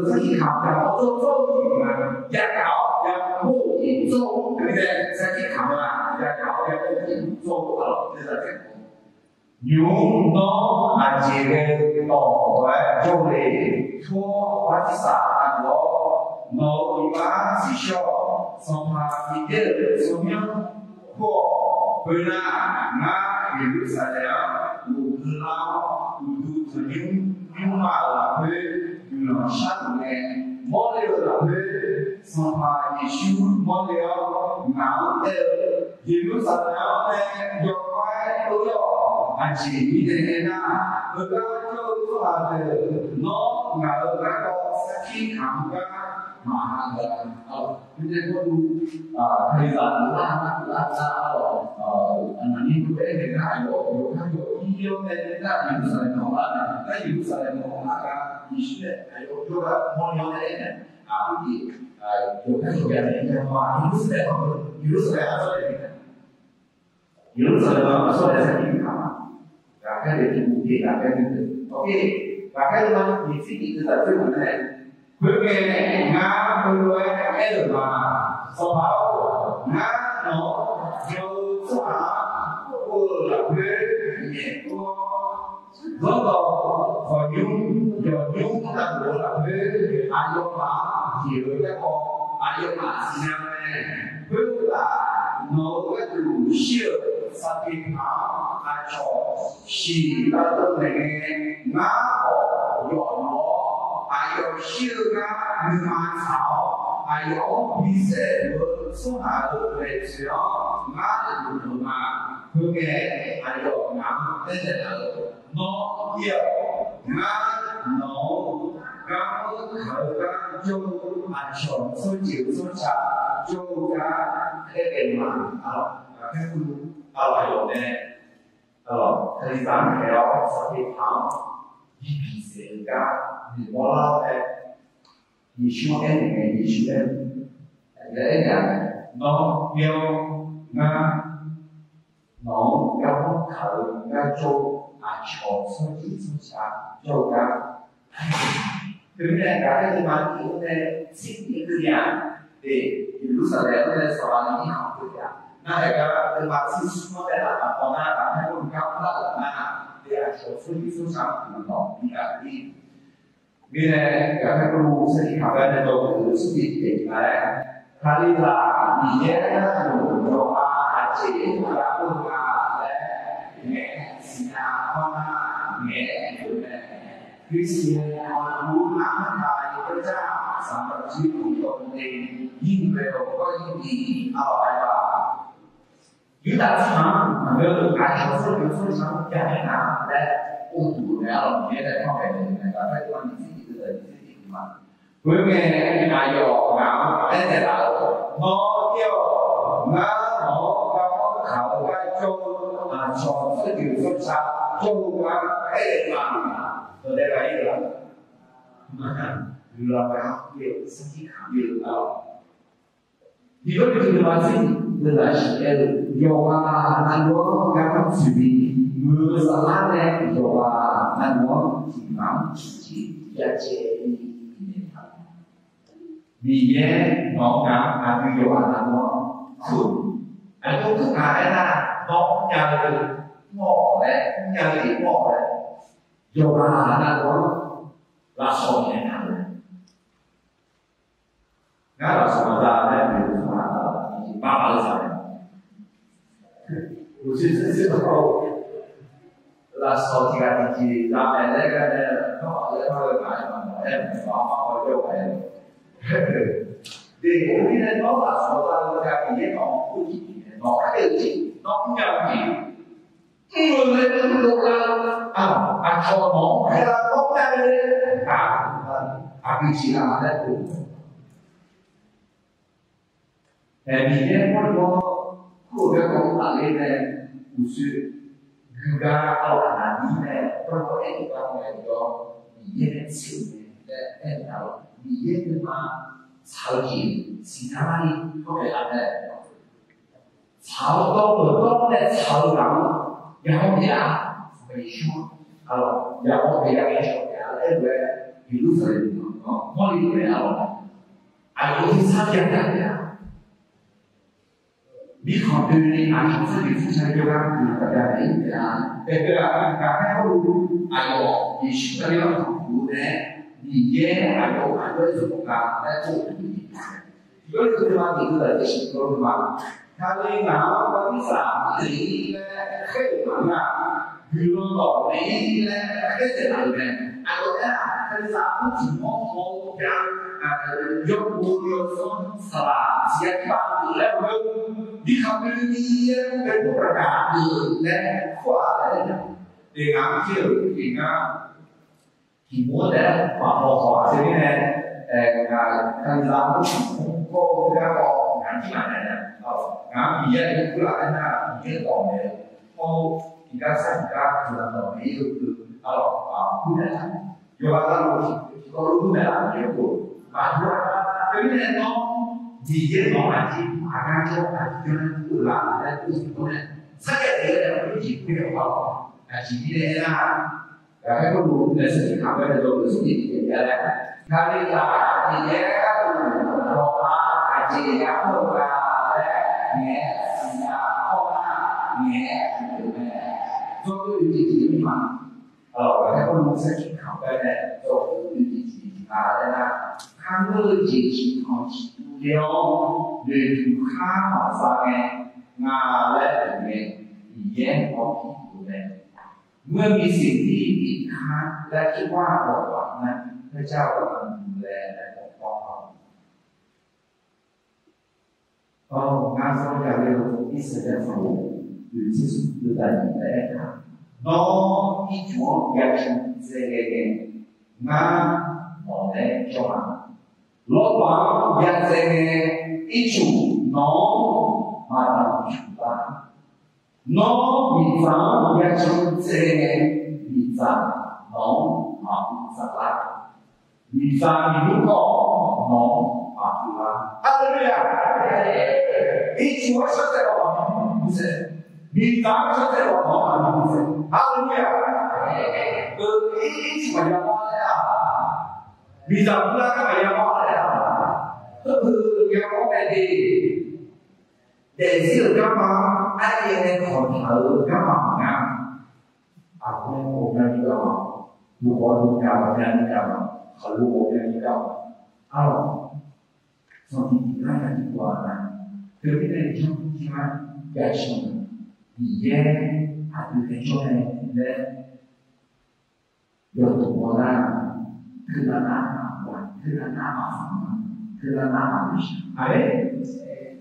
sẽ chỉ học là một số gì mà gia cáo gia hộ nhìn số cái này sẽ chỉ học là gia cáo gia hộ nhìn số ở đây là cái những nó chỉ về tổ và cho về thua và chỉ sản nó bị bán chỉ cho xong mà bị chết xong nhá của bên là ngã bị sai lệch đủ lao đủ nhưng mà là thuê là sát nghề mỗi điều là thuê xong mà Giêsu mỗi điều ngã đều Giêsu sai lệch do quay tối anh chỉ nghĩ đến là người ta cho là nó ngờ các con sẽ khi khám các mà như thế có đủ thời gian là rồi anh đi cũng để lại rồi các đội yêu nên là những sự nó là cái những sự nó là gì đấy hay cho là mọi người đấy này cái gì nhiều cái điều này cho mà những sự đấy những sự đấy là gì những sự đó là sẽ gì cả và cái điều cụ thể là cái thứ ok và cái thứ hai thì suy nghĩ từ tập trung của này với cái ngã với cái được mà sau đó ngã nó nhiều số vừa là thuê nhẹ của rất đầu và nhung là của là thuê ai dùng mà hiểu cái con ai dùng mà sinh ra này với là nó cái đủ siêu sau khi nó ai cho chỉ là tôi này ngã họ dọn nó ai có siêu ngã nhưng mà sao ai có bị sẽ số hạ được về sự ngã được đủ mà cứ nghe ai có ngã thế là nó nhiều ngã nó ngã khởi ra cho ai chọn số chịu số trả cho cả cái tiền mà cái lại rồi nè thời gian theo sau khi thắng đi bị xảy ra vì bỏ lao thế vì chúng em này vì chúng em để là nó yêu nga nó cao khởi nga châu cho số chỉ số trả cho cả thứ này cả cái gì mà kiểu này xin những cái gì để lúc sau này nó sẽ xóa những học được ya那个对吧？是说在哪个方面啊？还有你看那个啊，对呀，手出去受伤可能到比较低。มีในการให้รู้สติขับได้ในตัวคือสติเด็กอะไรคาริลามีเยอะนะหนูโยอาอาเจราบุญาและแง่สินาพนาแง่คริสเตียนรู้น้ำตายพระเจ้าสำหรับชีวิตของตนเองยิ่งเร็วก็ยิ่งดีเอาไปว่ายุติธรรมเรื่องการทำสิ่งที่ทำอย่างนั้นและอุดหูแล้วเนี่ยได้เข้าไปในการให้ความดีที่เกิดขึ้นที่มาเพื่อแม่นายกงามแต่ละน้องเที่ยวงานน้องเขาเขาไปโจชอบสิ่งที่ชอบโจว่าเอ็ดมาตัวเด็กอะไรล่ะเราไปหาเกี่ยวสิ่งที่ขาดอยู่แล้วဒီလိုဒီမှာစီလာရှိတဲ့ယောဂနန္ဒောကပ်စီဘီမူစလာတဲ့ယောဂနန္ဒောဒီမှာရှိရချေနေတာဒီရဲ့မောင်ကအဘိယောဂနန္ဒောခုအခုကအဲ့ဒါတော့ညာတယ်မောလေညာလေးမောလေယောဂနန္ဒောလာဆောင်နေတာငါတော့ဆိုတာလည်း爸爸是啥呀？我是时候，那烧这个地基，咱们那个呢，刚好在那个干什么？哎，妈妈我就回来。对，我们呢，老爸说咱那个毕业搞不起，搞还得起，搞不了起。我们都干做农，还要搞那个比其他的多。你呢？我过个讲哪里呢？不是，人家到哪里呢？我一讲我讲，你也能吃呢，到你也能嘛，炒起其他的都给俺的，炒到不到的炒上，然后呢，没说，然后给他给说的，比如说，我里面有些差别的。มีขอดูในอาชีพที่ผู้ชายเยอะมากคือประเด็นนี้นะแต่เวลาการให้เขาดูอายุมีชีวิตที่เราดูเนี่ยมีเยอะอายุสุขภาพและตัวดีก็คือว่ามีเกิดในชีวิตเราว่าถ้าเรื่องน้ำวันที่3นี้และแค่หลังคือเราต่อนี้และแค่จะทำเนี่ยอายุเนี่ยถ้า3ผู้ถึงมองกันยกมือยกส้นสลับเสียงฟังแล้วဒီခမင်းကြီးရဲ့ဘယ်လိုประกาศလဲခွာတယ်ဒီငါကြည့်လို့ဒီငါဒီမိုးတဲ့ဘာလို့ခေါ်အစင်းနဲ့ငါခံစားမှုကိုကတော့ငါကြည့်ရတယ်ဟုတ်ငါဒီရဲ့ခုလာတဲ့နာဒီတော့မယ်ဟိုဒီကစံကကတော့မေးလို့အဲ့တော့ခုနကယောဂလို့ကိုလိုနဲ့အပြေကိုဘာလို့လဲဒီနဲ့တော့ဒီရဲ့တော့အကြည့်อาการโชคอาจจะอุลาและอุสิโนเนี่ยสักแค่เดียวเราไม่จิตไม่เอาอาชีพนี้นะแต่ให้เขาดูในสิ่งที่ทำไปในตัวสิ่งที่เกิดขึ้นแล้วถ้าไม่ลาที่แย่ก็รอมาอาชีพยาโมกาและแง่สัญญาข้อหน้าแง่แม่ตัวอยู่ที่นี่มาให้เขาดูสิ่งที่ทำไปในตัวอยู่ที่นี่มาแล้วนะข้างมือจิตของจิตเดียวโดยถูกฆ่าหมาซาเงงาและเงแย่งของผิวแดงเมื่อมีสิ่งที่ผิดค้านและคิดว่าหวังนั้นพระเจ้ากำลังดูแลและปกป้องเรางานสมัยเรียนที่แสดงผลหรือที่สุดคือการยินได้ค่ะน้องที่จวบอยากชมเสียเงงาหมอแดงจอม老板也在一处农马上出发，农米仓也就在米仓农马上来，米仓米路口农马上来，哈利路亚！一处我说在我们不是，米仓说在我们不是，哈利路亚！一处我要忘了呀，米仓不那个我要忘了。ก็คือยังมองไปดีแต่สิ่งที่มาไอ้ยังของเธอก็มางามเอาไม่โอ้ไม่ดีหรอก如果你讲人家嘛，和如果人家啊，上帝那样的话呢，特别的就喜欢感受，你也还是很说呢，有多呢，คือละนามาคือละนามาคือละนามาดิอะไร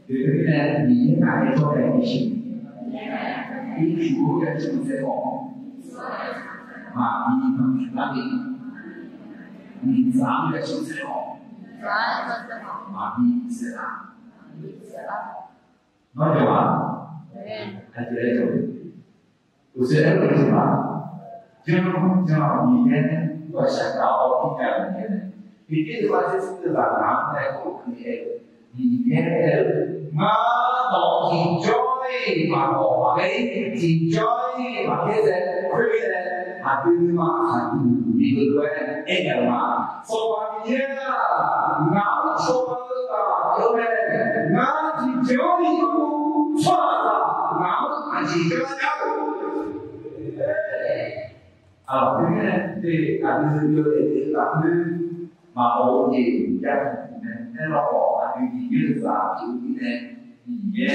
เดี๋ยวนี้เนี่ยมีอะไรก็ได้ดิสิมีชูก็จะเป็นเจ้ามามีมันนั่นเองมีสามก็เป็นเจ้ามามีเสียน้อยจังวะ还是那种有些人为什么就明天我想到明天明天的话就是晚上在过可以明天我到天追嘛我给天追嘛这些可以的还对嘛还一个对一个嘛说完明天啊我说了有没我天追错了我还是这样ở cái này thì anh đưa để làm như mà ổn gì ra nên nó bỏ anh đi như là chữ như này thì nhé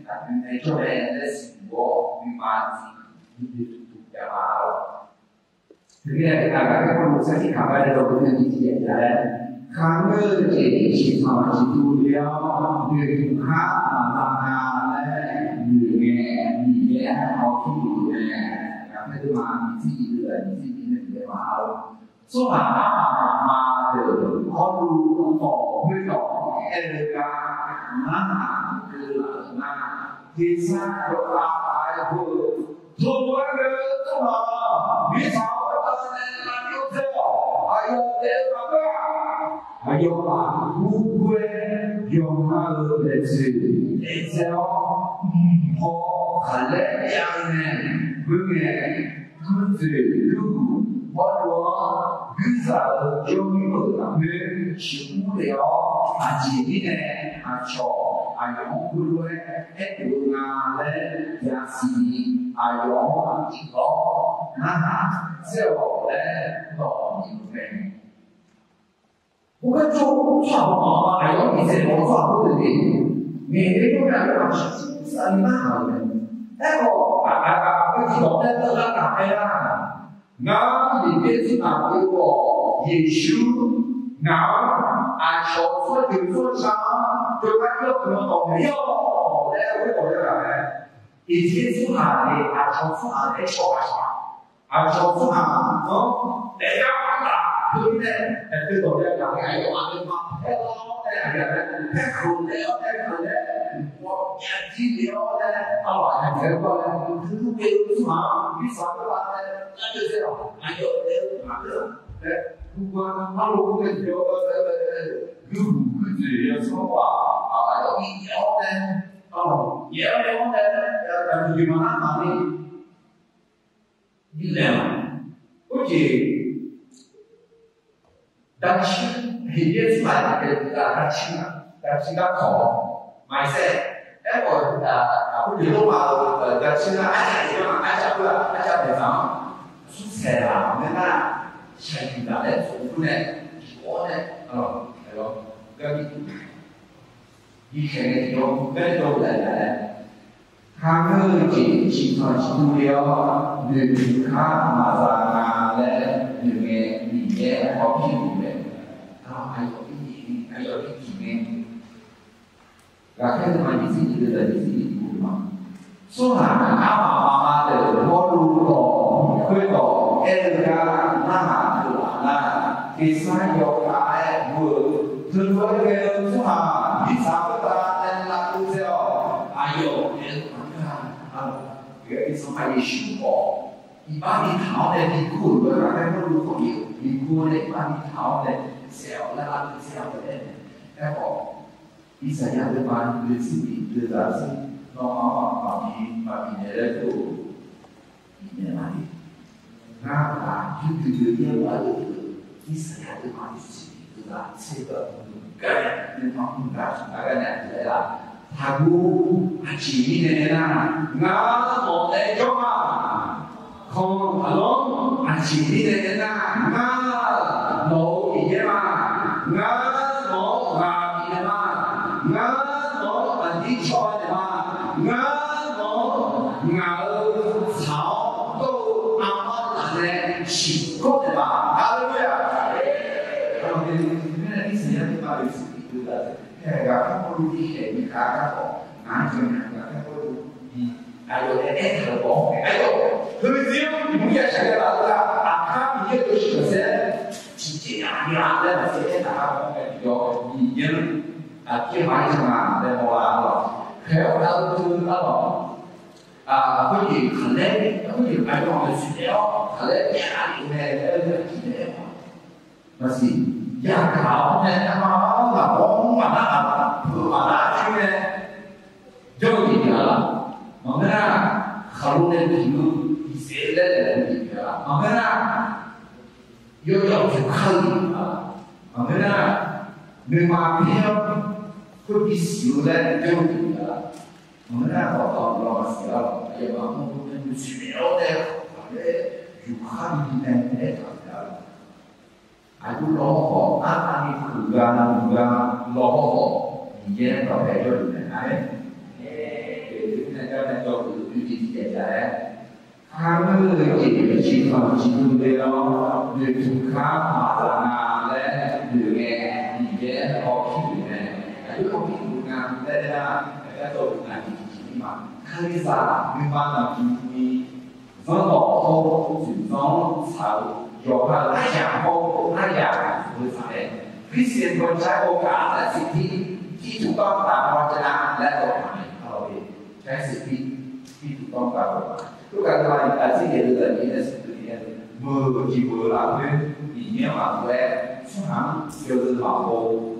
anh này cho nên nó sinh bộ vì mà gì tụt ra vào thì cái này là các con sẽ chỉ khám phá được cái gì chỉ hiện ra đấy khám phá chỉ thọ chỉ tu liệu người khác mà làm hà đấy người nghe họ khi này cái mà gì là gì để mà số mà được có đủ có huy động energy mà từ là thì sao được làm phải vừa thôi được không mà biết sao ta nên làm như thế ai để mà ai mà cú quên dùng để gì để sao họ khẩn lệ nhau này với nghề cứ gì cứ bắt đầu cứ giờ cho những người làm nghề sống liệu chỉ này cho ai cũng cứ quên hết đường ngà lên giá gì ai cũng chỉ có sẽ có lên có những cái我跟做好嘛，还有你这种做不对的，每个人两个是是你那好的，那个我提到那个打开啦，我里面是拿这个耶稣，我说做就做啥，就看这怎么搞没有，来我搞这个来，以前是哪里，说是哪里说啥，说是哪，大家打。คือเนี่ยคือตัวเดียวอย่างไรก็ว่าเป็นมาแค่เราเนี่ยแค่คนเดียวแค่คนเดียวว่าแค่ที่เดียวเนี่ยเอาอะไรแค่ก็เนี่ยคือทุกเรื่องสมาวิสาขะเนี่ยนั่นจะเสียอายุเดียวมาเรื่องแต่ทุกวันเราลูกเนี่ยเดียวคือจีสมว่าอะไรก็อีเดียวเนี่ยเดียวเนี่ยแต่ที่มันนั่นนี่นี่แหละโอเค但是里面出来的他亲口买菜，我比如嘛，亲爱家不了，爱家北方，蔬菜啦，那菜品啦，来做出来，我呢，那个跟以前的有更多来，他们就经常去了，人看马上来，里面好品味。还有一体面，然后开始嘛，你自己的你自己读嘛。说哪妈的，我如果回到人家那那，第三有爱我，就说那个说嘛，你差不多那都叫，哎呦，这个说还有修好，一般你讨的你苦的，大家都如果有，你苦的，一般你讨的。小啦，小的，然后一三年的话，日子里日子是，把你的都，你的哪里？那就也我一三年的话，就是日子这个干，那方面干那个呢啦，他不几年啦，我来做嘛， không alo anh chỉ đi đến na ngã nổ gì vậy mà ngã nổ gà gì mà ngã nổ anh đi chơi gì mà ngã nổ ngã thảo tô ăn ăn này chỉ có gì mà hallelujah còn cái này đi xem cái bài sự thì là cái gặp các cô đi để đi khá các cô anh cho nên là các cô đi ai rồi để thở bỏ ai rồi thứ riêng những cái xảy ra là các những cái sự sẽ chỉ nhà lên là sẽ là một cái điều gì nhưng cái máy mà để mà là khéo đầu tư đó là cái gì khẩn lên cái gì ai nói là suy đéo khẩn lên nhà đi về để chỉ để mà gì gia đạo này nó là món mà nó là vừa mà đã chứ này do gì nữa mà cái nào không nên thì sẽ lên là gì nữa mà cái nào do dòng sự khẩn mà cái nào nhưng mà theo cái bị xỉu lên do gì nữa mà cái nào họ còn lo mà xỉu rồi bây giờ mà không nên xỉu đây để dù khẩn nên để thằng aku loho, apa ni keruganan loho, dia tak ada jual ni, itu nak jual tu di tiada. Kamu jadi cinta cinta dia, dia suka masalah le, dia dia hoki ni, itu hoki bukan dia tu bukan di mana. Kerja memang ini, zaman zaman tahu. 有了爱养后，爱养会发展。พิเศษคนใช้โอกาสและสิทธิที่ถูกต้องตามพระวจนะและกฎหมายเราเองใช้สิทธิที่ถูกต้องตามกฎหมายทุกการทำงานที่เห็นเลยนี่นะสิ่งที่มือจีบเราเนี่ยอีเนี่ยมาแล้วช่วงนั้นเกี่ยวกับหมาโบ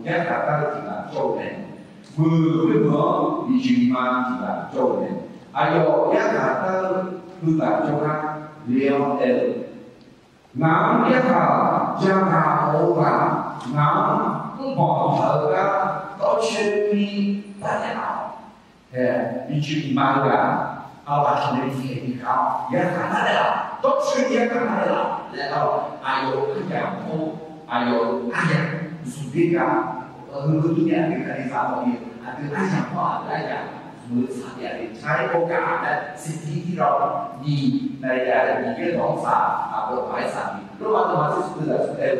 ยังการตั้งจิตโจทย์เนี่ยมือไม่เหมือนมีจีมาจิตโจทย์เนี่ยอายุยังการตั้งคือการโจทย์เลี้ยงเองngắm biết là cha hà hậu là ngắm bỏ thở ra có chuyện đi ta thế nào đi chuyện mà là ao ăn lên thì đi khao giá cả nó là tốt chuyện giá cả nó là ai rồi cứ giảm không ai rồi ai giảm dùng biết cả hướng nhà cái cái đi vào mọi việc từ ai giảm họ ai giảmมือสัตย์ใช้โอกาสและสิทธิที่เรามีในการมีเรื่องของศาสตร์กฎหมายศาสตร์ระหว่างสมาชิกสภาสุดท้าย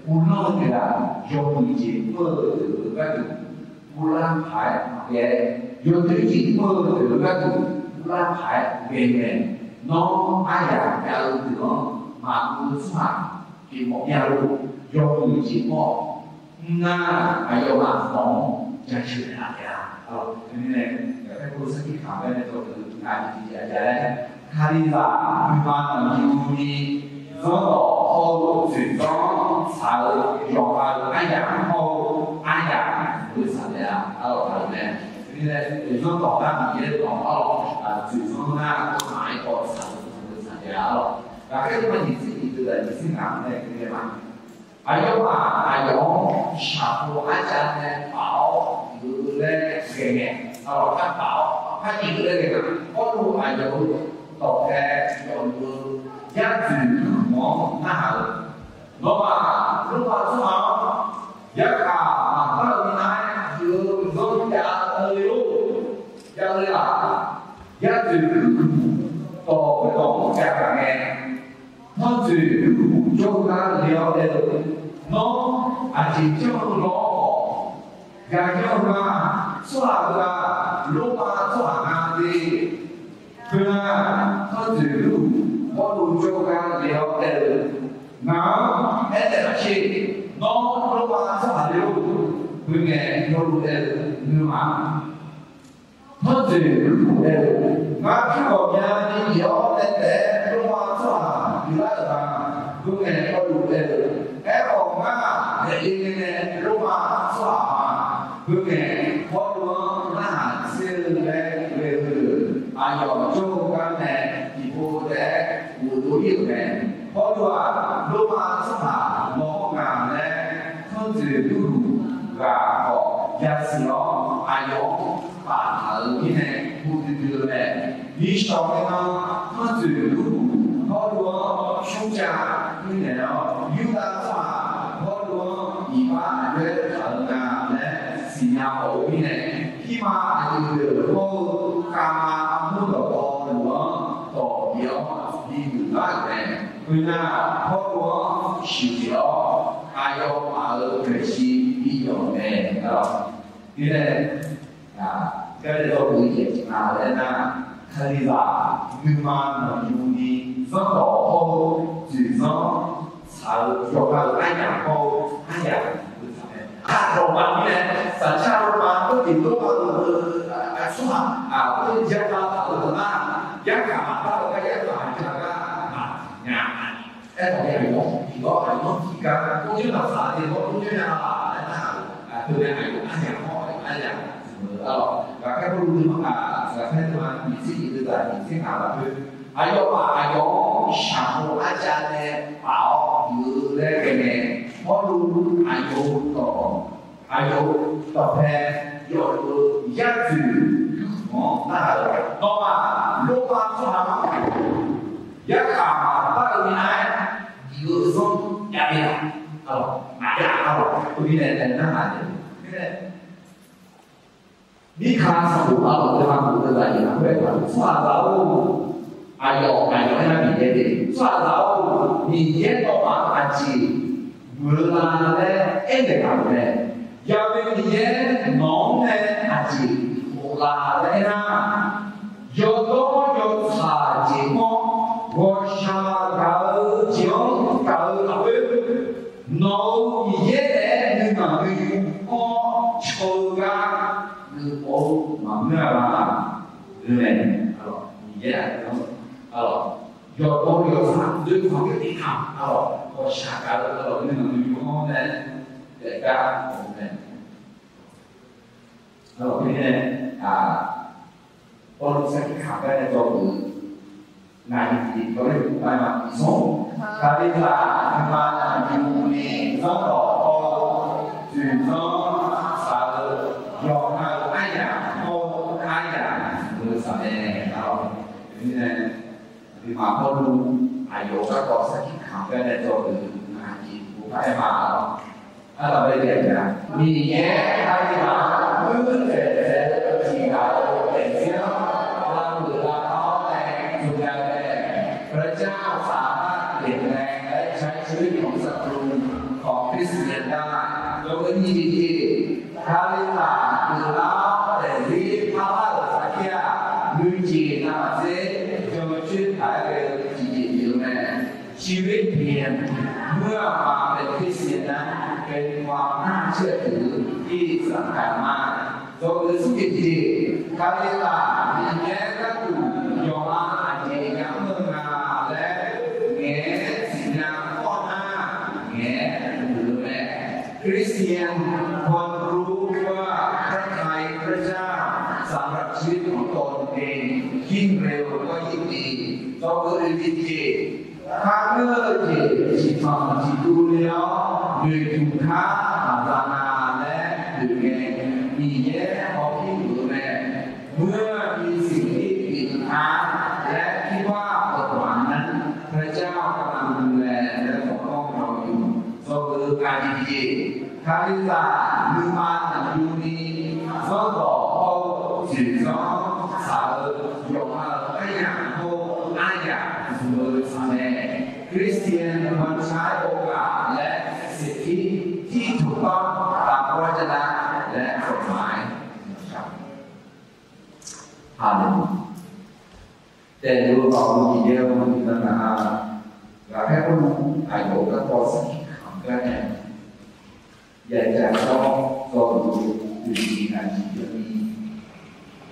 ผู้นำเนี่ยยอมมีจิตเมื่อถึงก็ถึงผู้ร่างหายแก่ยอมมีจิตเมื่อถึงก็ถึงผู้ร่างหายเวียนเวียนน้องอาญาแก่ถึงมาคุณสมัครที่หมอยาลูยอมมีจิตหมอหน้าอายุมาสองจะเชื่ออะไรอันนี้เนี่ยให้ผู้สักที่ถามได้ในตัวคืองานที่จะได้คาริซาวิมานยูนี所有好最终才用来安养好安养为啥的呀？好呢，因为呢，最终到达你的到最终呢，哪一个才为啥的呀？大概这么你自己觉得你是哪的对吗？还有嘛，还有下午安家呢，包有嘞概念。ท่านเปล่าท่านอีกเลยนะเพราะรู้อายุตกแก่ยนมือย่างจืดมองหน้ารู้ว่ารู้ว่าสมองยักษ์ขาพระวินัยอยู่รู้จักรู้ยังเลยอ่ะย่างจืดตกตกแก่ไงท่านจืดจงการเลี้ยวเดินน้องอาจจะเจ้าล้ออย่างเจ้ามาสวาระลูกมาสวานาดีเพื่อท่านจืดพอดูจงการเลี้ยวเดินน้ำแต่ละชีน้องลูกมาสวาเลี้ยวเพื่อไงเราดูเดินเนื้อมาท่านจืดเดินงานที่บอกยาดีเดียวแต่ลูกมาสวาอยู่ได้หรือเปล่าเพื่อไงเราดูเดินแค่ออกมาแต่เองเนี่ยลูกมาสวาเพื่อไงพอดูหน้าเสื้อแดงเลยอายุโจกันแน่ที่พูดแต่บูดูยิ่งแน่พอดูลูกมาสวาหมองานแน่ท่านจืดดูกับยาสีอ๋ออายุป่าที่ไหนพูดดูแน่มีชอบไหมนะท่านจืดดูพอดู nhà ổ như này khi mà anh được cô cam mua đồ to nữa tổ yếu đi ngủ lại này người nào có có chịu ai yêu mà ở cái gì đi dùng này đó như này cái này tôi cũng hiểu là là thời gian người mà dùng đi rất tốt chỉ do sao cho các anh nhà cô anh nhà Roma như này sản xuất Roma có tiền tốt hơn số hàng cái giá cả ở đó giá cả bao cái giá cả cho các nhà em có thể hiểu thì có phải có gì cả cũng như là xã thì có cũng như là từ đây này cũng anh nhà hỏi anh nhà và các cô lưu là sẽ thấy mà những gì từ tại những cái nào là ai có sản phẩm ai cha này bảo như thế cái này có luôn ai có tập thể rồi giá trị nó là nó mà lúc mà số hàng giá cả mà ta ở này vừa xong giá tiền mà giá tôi nghĩ này nó là cái này đi khám sản phẩm ở cái hàng của tôi là gì vậy soạn giáo ai có nó bị thế gì soạn giáo bị thế đó mà anh chị vừa là em để làm này giờ bên thế nón này anh chị là đây na giờ đó giờ thà chỉ có gọi sao cỡ chiếu cỡ là nó dễ để nhưng mà người có chơi ra người bộ mà người là người này dễ đó giờ đó giờ thà đứa con cái tiếng hàm gọi sao cỡ nhưng mà người có này để ra này cái này con sẽ khảo cái này cho ngày thì có thể cũng phải mà số ta biết là thằng ba là nhiều người nó đỏ chuyện nó sợ do ai nhà người sợ này đâu nên vì mà con luôn ai vô các con sẽ khảo cái này cho ngày thì cũng phải mà là bây giờ là vì nhé ai mà cứ để chỉ đạo để biết làm người làm khó này dùng ra để พระเจ้าสามารถเปลี่ยนแปลงและใช้ชีวิตของศัตรูของคริสเตียนได้โดยวิธีที่คาลิลาคือล้าแต่รีพาราสักยาลุยจีนาเซจะมาช่วยขายเรื่องจีอยู่ในชีวิตเพียงเมื่อมาเป็นคริสเตียนนั้นเป็นความน่าเชื่อถือที่สำคัญมากโดยสุดที่คาลิลามีแง่ก็คือยอมอาเจียเมืองนาและแง่สินาข้อห้าแง่หรือแม่คริสเตียนควรรู้ว่าพระทัยพระเจ้าสำหรับชีวิตของตนเองยิ่งเร็วก็ยิ่งดีโดยวิธีข้าเมื่อที่ทำที่ดูแล้วด้วยทุกข้าตานาและด้วยแง่มีแย่พอที่หรือแม่เมื่อมีสิ่งที่ผิดพลาดและคิดว่าบทบาทนั้นพระเจ้ากำลังดูแลและปกป้องเราอยู่โดยการดีคาริสามือมันอยู่นี้โดยบอกเขาสิ่งที่สาวยกมาไอ้อย่างเขาไอ้อย่างโดยแม่คริสเตียนควรใช้โอกาสและสิทธิที่ถูกต้องตามพระวจนะและกฎหมายฮาเลลูยาแต่ดูเราทีเดียวนั่นนะเราแค่คนไอ้โบก็พอสักคำก็เนี่ยอยากจะก็ดูดีนะที่มี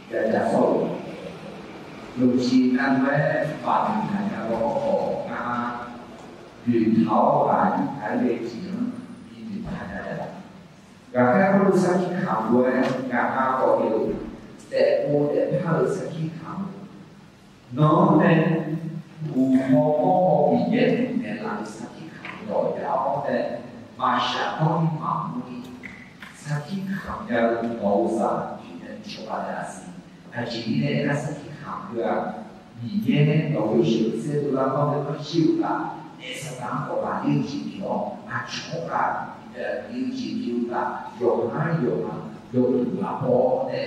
อยากจะสอนลูกชีนั่นไว้ฝันนะเราออกมายืนเท้าไปหายเลยจีนที่ถึงหายได้อยากแค่คนสักคำด้วยอยากมาก็เดียวแต่โมเดลถ้าเราสักคำน้องเนี่ยผู้พ่อผู้เย็นเนี่ยหลังสักคำโดยเราแต่มาจากต้องมามุยสักคำจะโน้ตสั่งที่นั่นชอบอะไรสิแต่ทีนี้เนี่ยสักคำคือมีเย็นเราไปเชื่อเสียตัวเราต้องไปเชื่อละเนี่ยสักคำก็มาเรื่องจริงๆมาชอบกันเรื่องจริงๆละยอมให้ยอม有拉波的，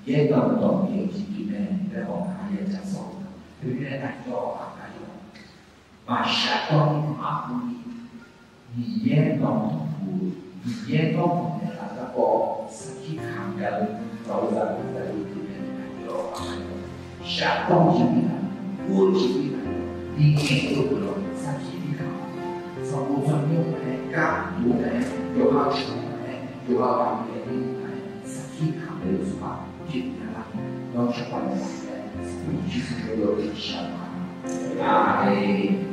也当当有几句呢，在红海也讲说，对不对？那叫啊，那就把下当马虎你也当不，你也当不的那个实际看的，老在在里面那叫啊，下当几呢，我几呢，你也都不了，实际看，生活中有呢，干有呢，有好处呢，有好感觉的呢，实际看的是吧？今天啦，要吃饭的时间，你就是有想法，哎。